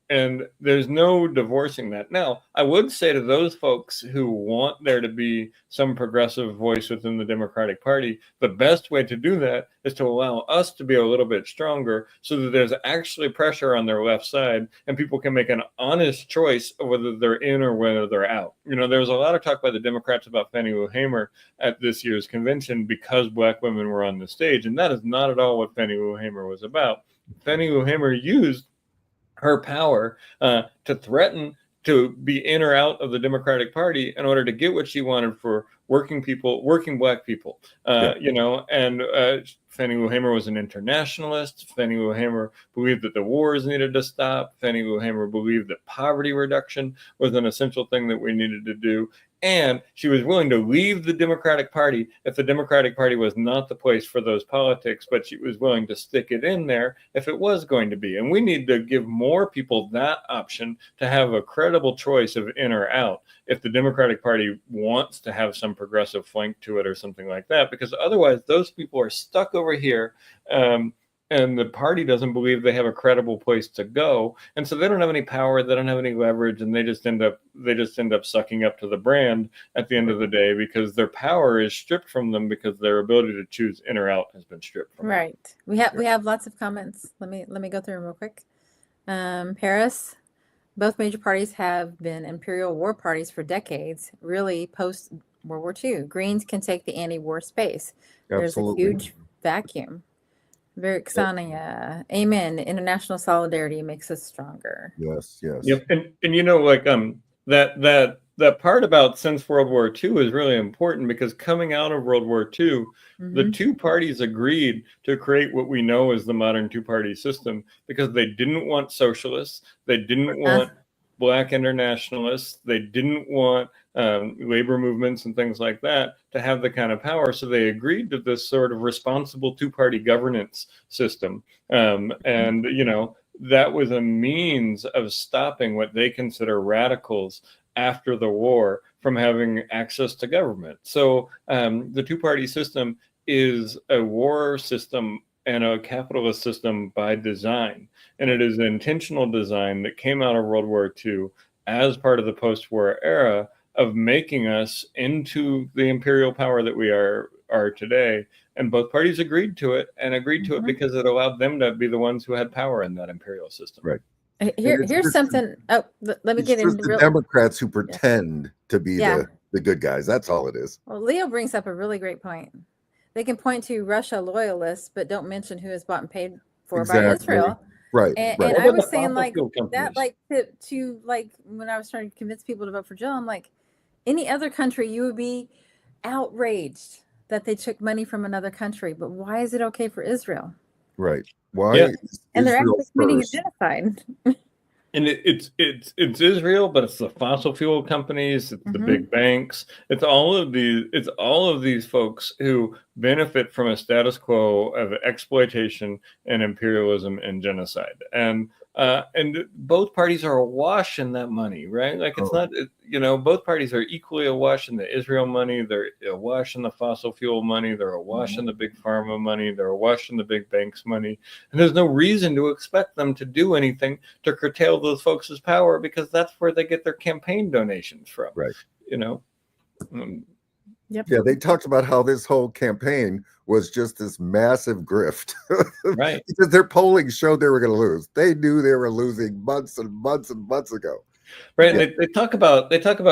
And there's no divorcing that. Now, I would say to those folks who want there to be some progressive voice within the Democratic Party, the best way to do that is to allow us to be a little bit stronger so that there's actually pressure on their left side and people can make an honest choice of whether they're in or whether they're out. You know, there was a lot of talk by the Democrats about Fannie Lou Hamer at this year's convention because Black women were on the stage, and that is not at all what Fannie Lou Hamer was about. Fannie Lou Hamer used her power to threaten to be in or out of the Democratic Party in order to get what she wanted for working Black people. You know, and Fannie Lou Hamer was an internationalist. Fannie Lou Hamer believed that the wars needed to stop. Fannie Lou Hamer believed that poverty reduction was an essential thing that we needed to do. And she was willing to leave the Democratic Party if the Democratic Party was not the place for those politics, but she was willing to stick it in there if it was going to be. And we need to give more people that option to have a credible choice of in or out if the Democratic Party wants to have some progressive flank to it or something like that, because otherwise those people are stuck over here. And the party doesn't believe they have a credible place to go, and so they don't have any power, they don't have any leverage, and they just end up sucking up to the brand at the end of the day because their power is stripped from them because their ability to choose in or out has been stripped from them. Right. We have lots of comments. Let me go through them real quick. Paris. Both major parties have been imperial war parties for decades, really post World War II. Greens can take the anti-war space. Absolutely. There's a huge vacuum. Very exciting. Amen. International solidarity makes us stronger. Yes. Yep. And you know, like that part about since World War II is really important because coming out of World War II, the two parties agreed to create what we know as the modern two-party system because they didn't want socialists, they didn't want Black internationalists, they didn't want labor movements and things like that to have the kind of power. So they agreed to this sort of responsible two-party governance system. And, you know, that was a means of stopping what they consider radicals after the war from having access to government. So the two-party system is a war system and a capitalist system by design. And it is an intentional design that came out of World War II as part of the post-war era of making us into the imperial power that we are today. And both parties agreed to it it because it allowed them to be the ones who had power in that imperial system. Right. Here's something. Let me get into the Democrats who pretend to be the good guys. That's all it is. Well, Leo brings up a really great point. They can point to Russia loyalists, but don't mention who is bought and paid for by Israel. Right. And I was saying like that, like to like when I was trying to convince people to vote for Jill, I'm like, any other country, you would be outraged that they took money from another country. But why is it okay for Israel? Right. Why? Yeah. And they're actually committing a genocide. And it's Israel, but it's the fossil fuel companies, it's the big banks, it's all of these folks who benefit from a status quo of exploitation and imperialism and genocide. And both parties are awash in that money, right? Like it's not, both parties are equally awash in the Israel money. They're awash in the fossil fuel money. They're awash in the big pharma money. They're awash in the big banks money. And there's no reason to expect them to do anything to curtail those folks' power, because that's where they get their campaign donations from. Right. Yep. Yeah, they talked about how this whole campaign was just this massive grift. Right. Because their polling showed they were going to lose. They knew they were losing months and months and months ago. Right. Yeah. They talk about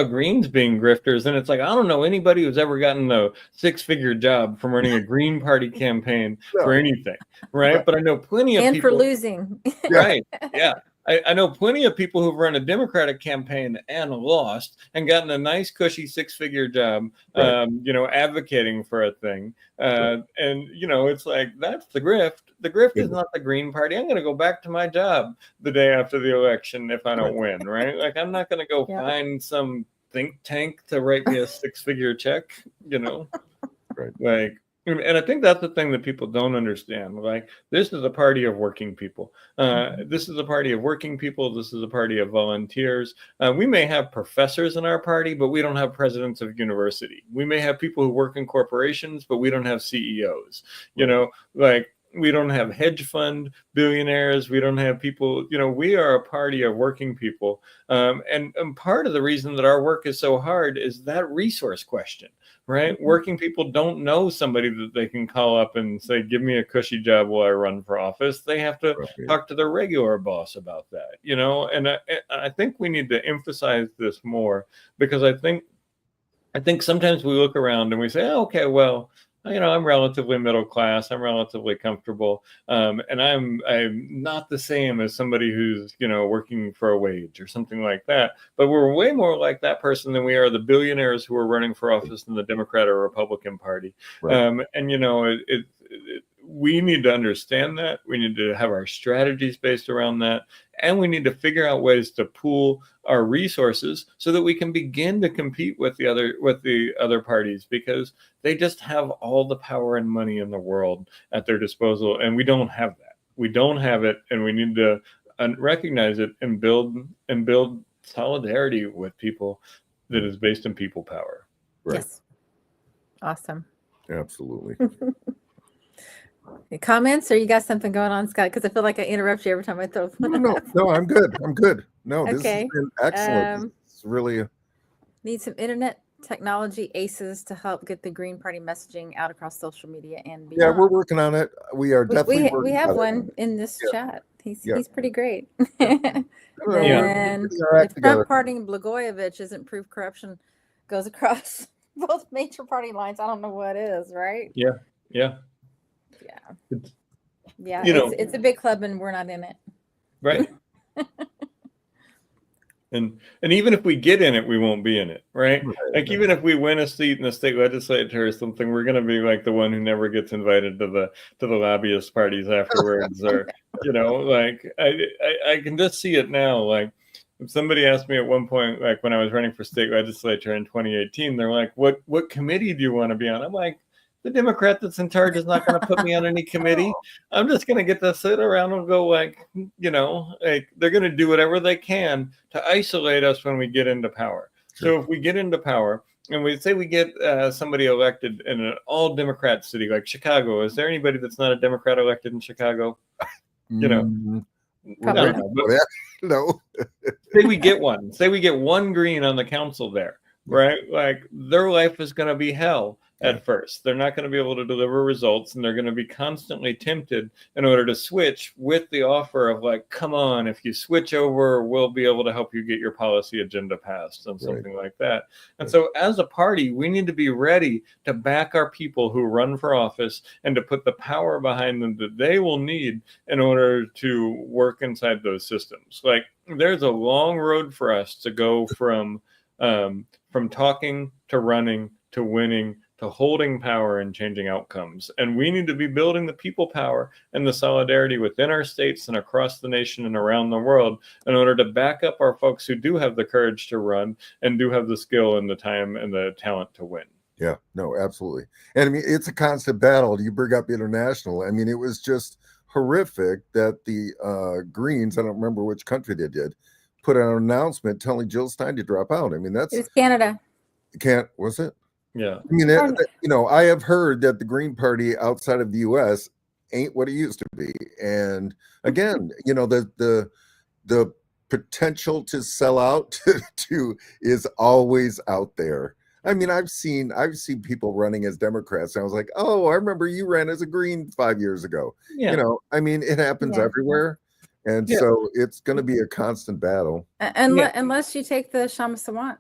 Greens being grifters, and it's like, I don't know anybody who's ever gotten a 6-figure job from running a Green Party campaign for anything. Right. But I know plenty of people for losing. Right. Yeah. I know plenty of people who've run a Democratic campaign and lost and gotten a nice, cushy 6-figure job, advocating for a thing. And, it's like, that's the grift. The grift is not the Green Party. I'm going to go back to my job the day after the election if I don't win, right? Like, I'm not going to go find some think tank to write me a 6-figure check, Right. Like, and I think that's the thing that people don't understand. Like, this is a party of working people. This is a party of working people. This is a party of volunteers. We may have professors in our party, but we don't have presidents of university. We may have people who work in corporations, but we don't have CEOs. We don't have hedge fund billionaires. We don't have people, we are a party of working people. And part of the reason that our work is so hard is that resource question, right? Working people don't know somebody that they can call up and say, give me a cushy job while I run for office. They have to talk to their regular boss about that, and I think we need to emphasize this more, because I think sometimes we look around and we say, oh, okay, well, I'm relatively middle class. I'm relatively comfortable. And I'm not the same as somebody who's, working for a wage or something like that. But we're way more like that person than we are the billionaires who are running for office in the Democrat or Republican Party. Right. We need to understand that. We need to have our strategies based around that. And we need to figure out ways to pool our resources so that we can begin to compete with the other parties, because they just have all the power and money in the world at their disposal. And we don't have that. We don't have it. And we need to recognize it and build solidarity with people that is based in people power. Right. Yes. Awesome. Absolutely. Comments, or you got something going on, Scott? Because I feel like I interrupt you every time I throw. No, I'm good. No, this Okay. has been excellent. It's really need some internet technology aces to help get the Green Party messaging out across social media and beyond. Yeah, we're working on it. We are definitely working we have on one it. in this chat. He's pretty great. Yeah. And We're if Trump pardoning Blagojevich isn't proof corruption goes across both major party lines, I don't know what is, right? Yeah. It's a big club and we're not in it. Right. And even if we get in it, we won't be in it, right? Like, even if we win a seat in the state legislature or something, we're going to be like the one who never gets invited to the lobbyist parties afterwards, or like I can just see it now. Like, if somebody asked me at one point, like when I was running for state legislature in 2018, they're like, "What committee do you want to be on?" I'm like, the Democrat that's in charge is not going to put me on any committee. I'm just going to get to sit around and go like they're going to do whatever they can to isolate us when we get into power. Sure. So if we get into power and we say we get somebody elected in an all Democrat city like Chicago, is there anybody that's not a Democrat elected in Chicago? Probably no. Say we get one. Say we get one Green on the council there, right? Like, their life is going to be hell. At first, they're not going to be able to deliver results, and they're going to be constantly tempted in order to switch with the offer of like, come on, if you switch over, we'll be able to help you get your policy agenda passed and something like that. And so as a party, we need to be ready to back our people who run for office and to put the power behind them that they will need in order to work inside those systems. Like, there's a long road for us to go from talking to running to winning to holding power and changing outcomes. And we need to be building the people power and the solidarity within our states and across the nation and around the world in order to back up our folks who do have the courage to run and do have the skill and the time and the talent to win. Yeah, no, absolutely. And I mean, it's a constant battle. You bring up international. I mean, it was just horrific that the Greens, I don't remember which country they did, put out an announcement telling Jill Stein to drop out. I mean, that's It was Canada. was it? Yeah. I mean, you know, I have heard that the Green Party outside of the U.S. ain't what it used to be. And again, you know, the potential to sell out to is always out there. I mean, I've seen people running as Democrats, and I was like, oh, I remember you ran as a Green 5 years ago. Yeah. You know, I mean, it happens everywhere. And so it's going to be a constant battle. Unless you take the Shama Sawant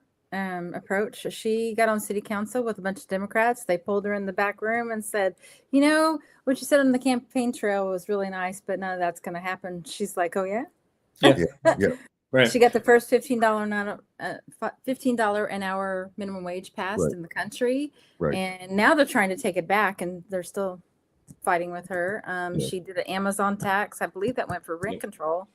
approach. She got on city council with a bunch of Democrats. They pulled her in the back room and said, you know, what you said on the campaign trail was really nice, but none of that's going to happen. She's like, oh, yeah? Yeah. Right. She got the first $15 an hour minimum wage passed in the country. Right. And now they're trying to take it back, and they're still fighting with her. She did an Amazon tax. I believe that went for rent control.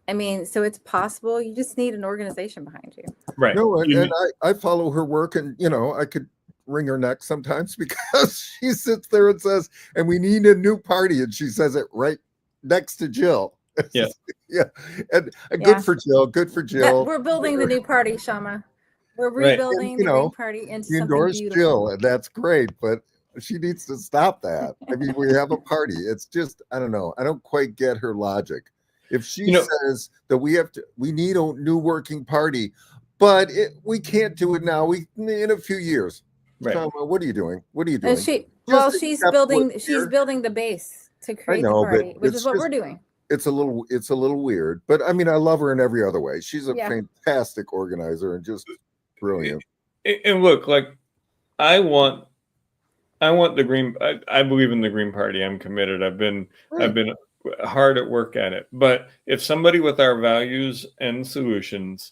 I mean, so it's possible. You just need an organization behind you. Right. No, and I follow her work, and, you know, I could wring her neck sometimes because she sits there and says, and we need a new party. And she says it right next to Jill. Yeah. Yeah. And good for Jill. Good for Jill. We're building the new party, Shama. We're rebuilding the Green Party into something endorse beautiful. Jill, and that's great, but she needs to stop that. I mean, we have a party. It's just, I don't know. I don't quite get her logic. If she says that we need a new working party, but we can't do it now. In a few years. Right. So, what are you doing? What are you doing? She's building the base to create the party, which is what we're doing. It's a little weird, but I mean, I love her in every other way. She's a fantastic organizer and just brilliant. And look, like I want the Green. I believe in the Green Party. I'm committed. I've been hard at work at it. But if somebody with our values and solutions,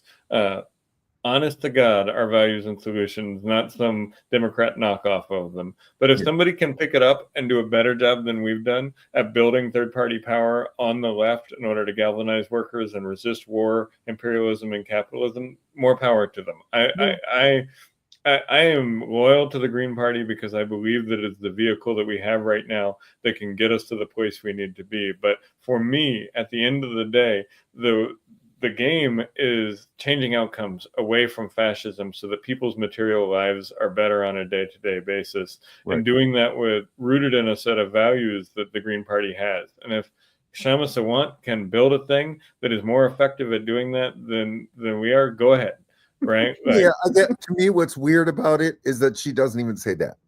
honest to God, our values and solutions, not some Democrat knockoff of them. But if somebody can pick it up and do a better job than we've done at building third-party power on the left in order to galvanize workers and resist war, imperialism, and capitalism, more power to them. I am loyal to the Green Party because I believe that it's the vehicle that we have right now that can get us to the place we need to be. But for me, at the end of the day, the game is changing outcomes away from fascism so that people's material lives are better on a day-to-day basis, and doing that rooted in a set of values that the Green Party has. And if Shama Sawant can build a thing that is more effective at doing that than we are, go ahead. Right? To me, what's weird about it is that she doesn't even say that.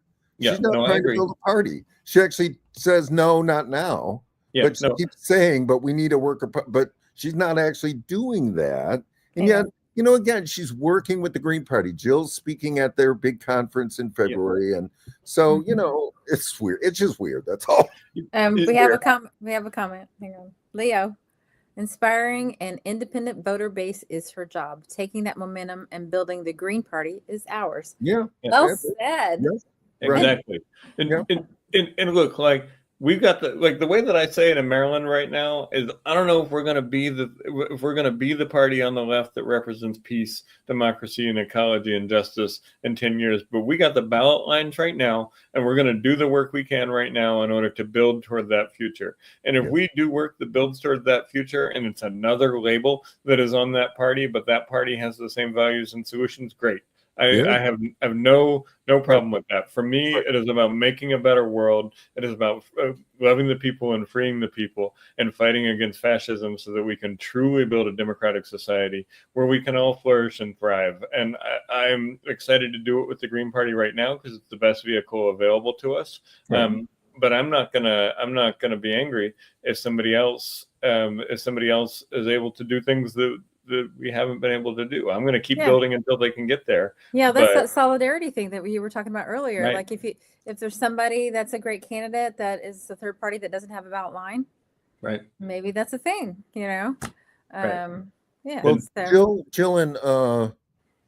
She's not trying to build a party. She actually says, no, not now. But she keeps saying, but we need a worker. But she's not actually doing that. And yet, you know, again, she's working with the Green Party. Jill's speaking at their big conference in February. And so, you know, it's weird. It's just weird. That's all. We have a comment. Hang on. Leo. Inspiring an independent voter base is her job. Taking that momentum and building the Green Party is ours. Yeah. Well said. Yes. Exactly. And look, like we've got the way that I say it in Maryland right now is I don't know if we're going to be the party on the left that represents peace, democracy, and ecology and justice in 10 years, but we got the ballot lines right now, and we're going to do the work we can right now in order to build toward that future. And if we do work that builds toward that future, and it's another label that is on that party, but that party has the same values and solutions, great. I have no problem with that. For me, it is about making a better world. It is about loving the people and freeing the people and fighting against fascism so that we can truly build a democratic society where we can all flourish and thrive. And I'm excited to do it with the Green Party right now because it's the best vehicle available to us. But I'm not gonna be angry if somebody else is able to do things that we haven't been able to do. I'm going to keep building until they can get there. Yeah, that's that solidarity thing that you were talking about earlier. Right. Like if there's somebody that's a great candidate that is the third party that doesn't have a ballot line, right? Maybe that's a thing, you know. Yeah. Well, Jill and the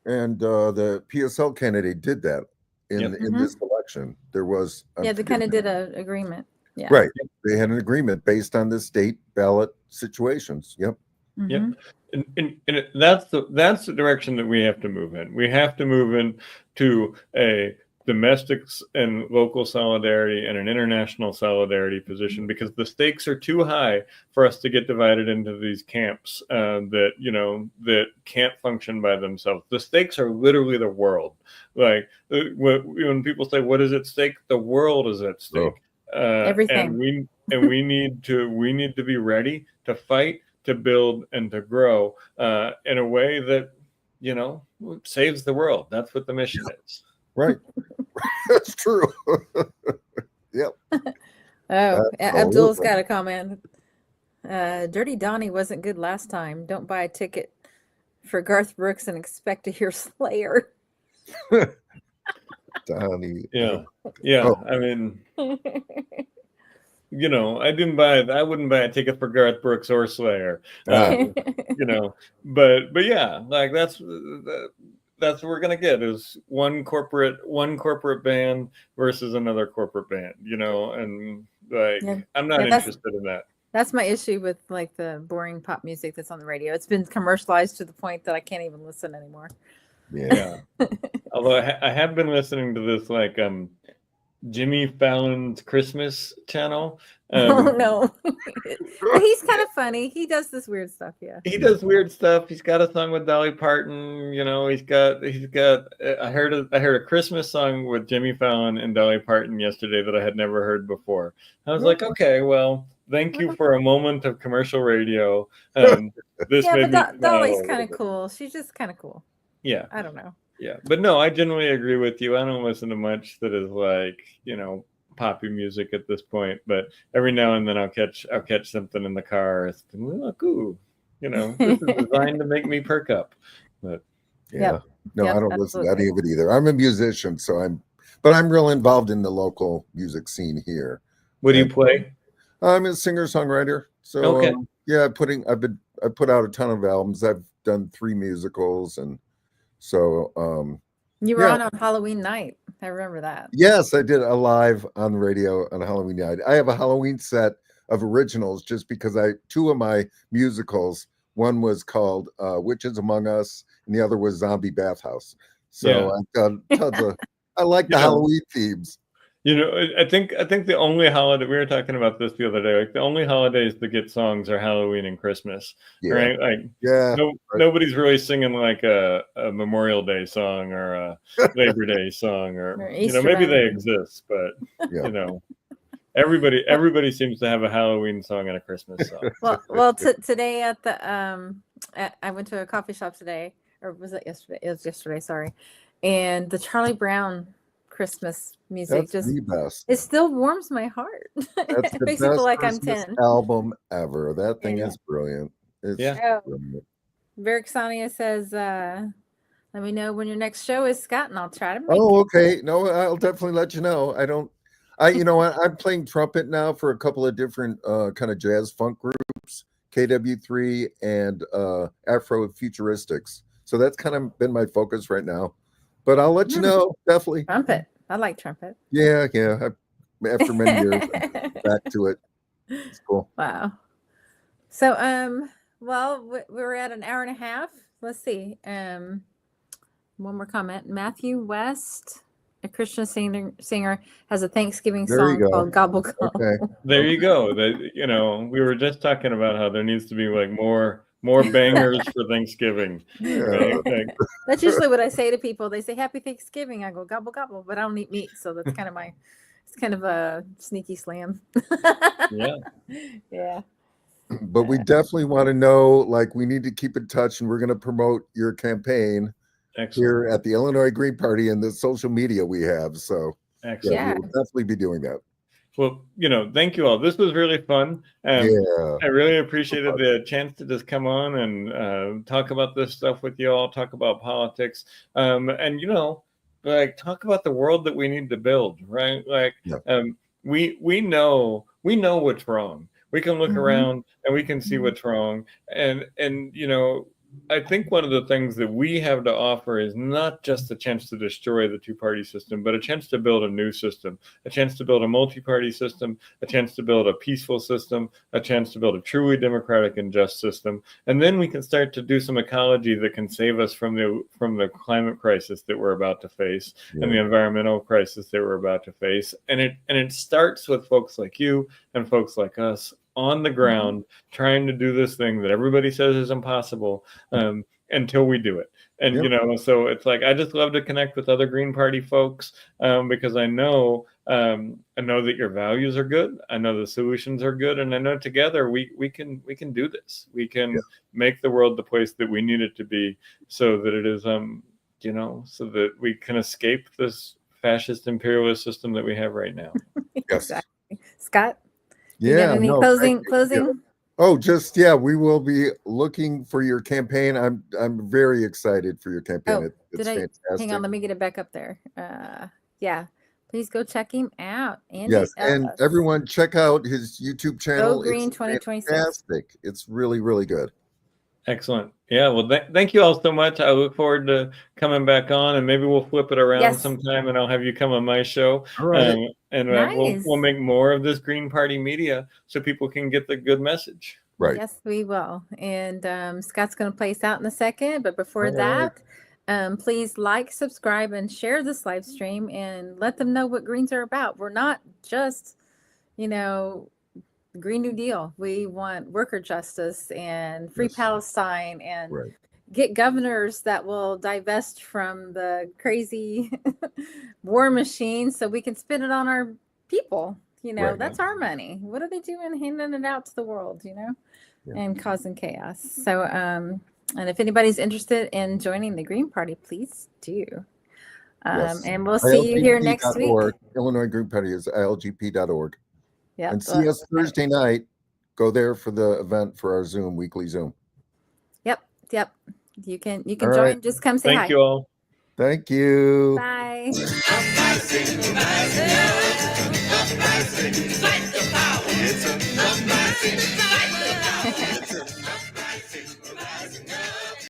PSL candidate did that in this election. election. There was, Yeah, they kind of did an agreement. Yeah. right. They had an agreement based on the state ballot situations. Yep. Yep. Mhm. And that's the direction that we have to move in. We have to move in to a domestic and local solidarity and an international solidarity position, because the stakes are too high for us to get divided into these camps that can't function by themselves. The stakes are literally the world. Like when people say, "What is at stake?" The world is at stake. Everything. And we need to be ready to fight, to build, and to grow in a way that saves the world. That's what the mission is. Right. That's true. Yep. Oh, Absolutely. Abdul's got a comment. Dirty Donnie wasn't good last time. Don't buy a ticket for Garth Brooks and expect to hear Slayer. Donnie. Yeah. Oh. I mean, I wouldn't buy a ticket for Garth Brooks or Slayer. But yeah, like that's what we're gonna get is one corporate band versus another corporate band, and like I'm not interested in that. That's my issue with like the boring pop music that's on the radio. It's been commercialized to the point that I can't even listen anymore. Yeah. Although I have been listening to this like Jimmy Fallon's Christmas channel. Oh no. He's kind of funny. He does this weird stuff. Yeah. He does weird stuff. He's got a song with Dolly Parton. He's got. I heard a Christmas song with Jimmy Fallon and Dolly Parton yesterday that I had never heard before. I was like, okay, well, thank you for a moment of commercial radio. This made me Dolly's kind of cool. She's just kind of cool. Yeah. I don't know. Yeah, but no, I generally agree with you. I don't listen to much that is like, poppy music at this point, but every now and then I'll catch something in the car. It's look, ooh, this is designed to make me perk up. But yeah, no, I don't listen to any of it either. I'm a musician, but I'm real involved in the local music scene here. What do you play? I'm a singer-songwriter. So okay. I put out a ton of albums. I've done 3 musicals, and so you were on Halloween night. I remember that. Yes, I did a live on the radio on Halloween night. I have a Halloween set of originals just because 2 of my musicals, one was called Witches Among Us and the other was Zombie Bathhouse. So I've got tons of I like the Halloween themes. I think the only holiday, we were talking about this the other day, like the only holidays that get songs are Halloween and Christmas, right? Like, nobody's really singing like a Memorial Day song or a Labor Day song, or maybe they exist, but everybody seems to have a Halloween song and a Christmas song. Well, today at the I went to a coffee shop today, or was it yesterday? It was yesterday, sorry, and the Charlie Brown Christmas music the best. It still warms my heart. That's it makes me feel like I'm 10. Album ever. That thing is brilliant. It's brilliant. Verixania says, let me know when your next show is, Scott, and I'll try to make okay. No, I'll definitely let you know. I'm playing trumpet now for a couple of different kind of jazz funk groups, KW3 and Afro Futuristics. So that's kind of been my focus right now. But I'll let you know, definitely. Trumpet. I like trumpet. Yeah. After many years, I'm back to it. It's cool. Wow. So, well, we're at an hour and a half. Let's see. One more comment. Matthew West, a Christian singer, has a Thanksgiving song called Gobble Gobble. Okay. There you go. We were just talking about how there needs to be like more bangers for Thanksgiving. Yeah. That's usually what I say to people. They say Happy Thanksgiving. I go gobble gobble, but I don't eat meat, so that's kind of it's kind of a sneaky slam. Yeah. But we definitely want to know, like, we need to keep in touch, and we're going to promote your campaign here at the Illinois Green Party and the social media we have. So we'll definitely be doing that. Well, thank you all. This was really fun. I really appreciated the chance to just come on and talk about this stuff with you all, talk about politics, and like talk about the world that we need to build, right? Like, we know what's wrong. We can look around and we can see what's wrong, and I think one of the things that we have to offer is not just a chance to destroy the two-party system, but a chance to build a new system, a chance to build a multi-party system, a chance to build a peaceful system, a chance to build a truly democratic and just system. And then we can start to do some ecology that can save us from the climate crisis that we're about to face and the environmental crisis that we're about to face. And it starts with folks like you and folks like us on the ground trying to do this thing that everybody says is impossible until we do it. And so it's like I just love to connect with other Green Party folks because I know that your values are good, I know the solutions are good, and I know together we can do this. We can make the world the place that we need it to be, so that it is so that we can escape this fascist imperialist system that we have right now. Exactly. Scott? Yeah. Any closing? Oh, we will be looking for your campaign. I'm very excited for your campaign. It's fantastic. Hang on, let me get it back up there. Please go check him out. Andy Yes, Ellis. and everyone check out his YouTube channel. Go Green It's 2026. fantastic. It's really, really good. Excellent. Yeah. Well, thank you all so much. I look forward to coming back on, and maybe we'll flip it around sometime, and I'll have you come on my show. All right. We'll make more of this Green Party media so people can get the good message. Right. Yes, we will. And Scott's going to play us out in a second. But before that, please like, subscribe, and share this live stream and let them know what Greens are about. We're not just, Green New Deal. We want worker justice and free Palestine and get governors that will divest from the crazy war machine so we can spend it on our people. That's our money. What are they doing handing it out to the world, and causing chaos? So, and if anybody's interested in joining the Green Party, please do. And we'll see you here next week. Illinois Green Party is ilgp.org. Yep. And see us Thursday night. Go there for the event for our weekly Zoom. Yep. You can All join. right. Just come say hi. Thank you all. Thank you. Bye. Uprising, fight the power. It's an uprising.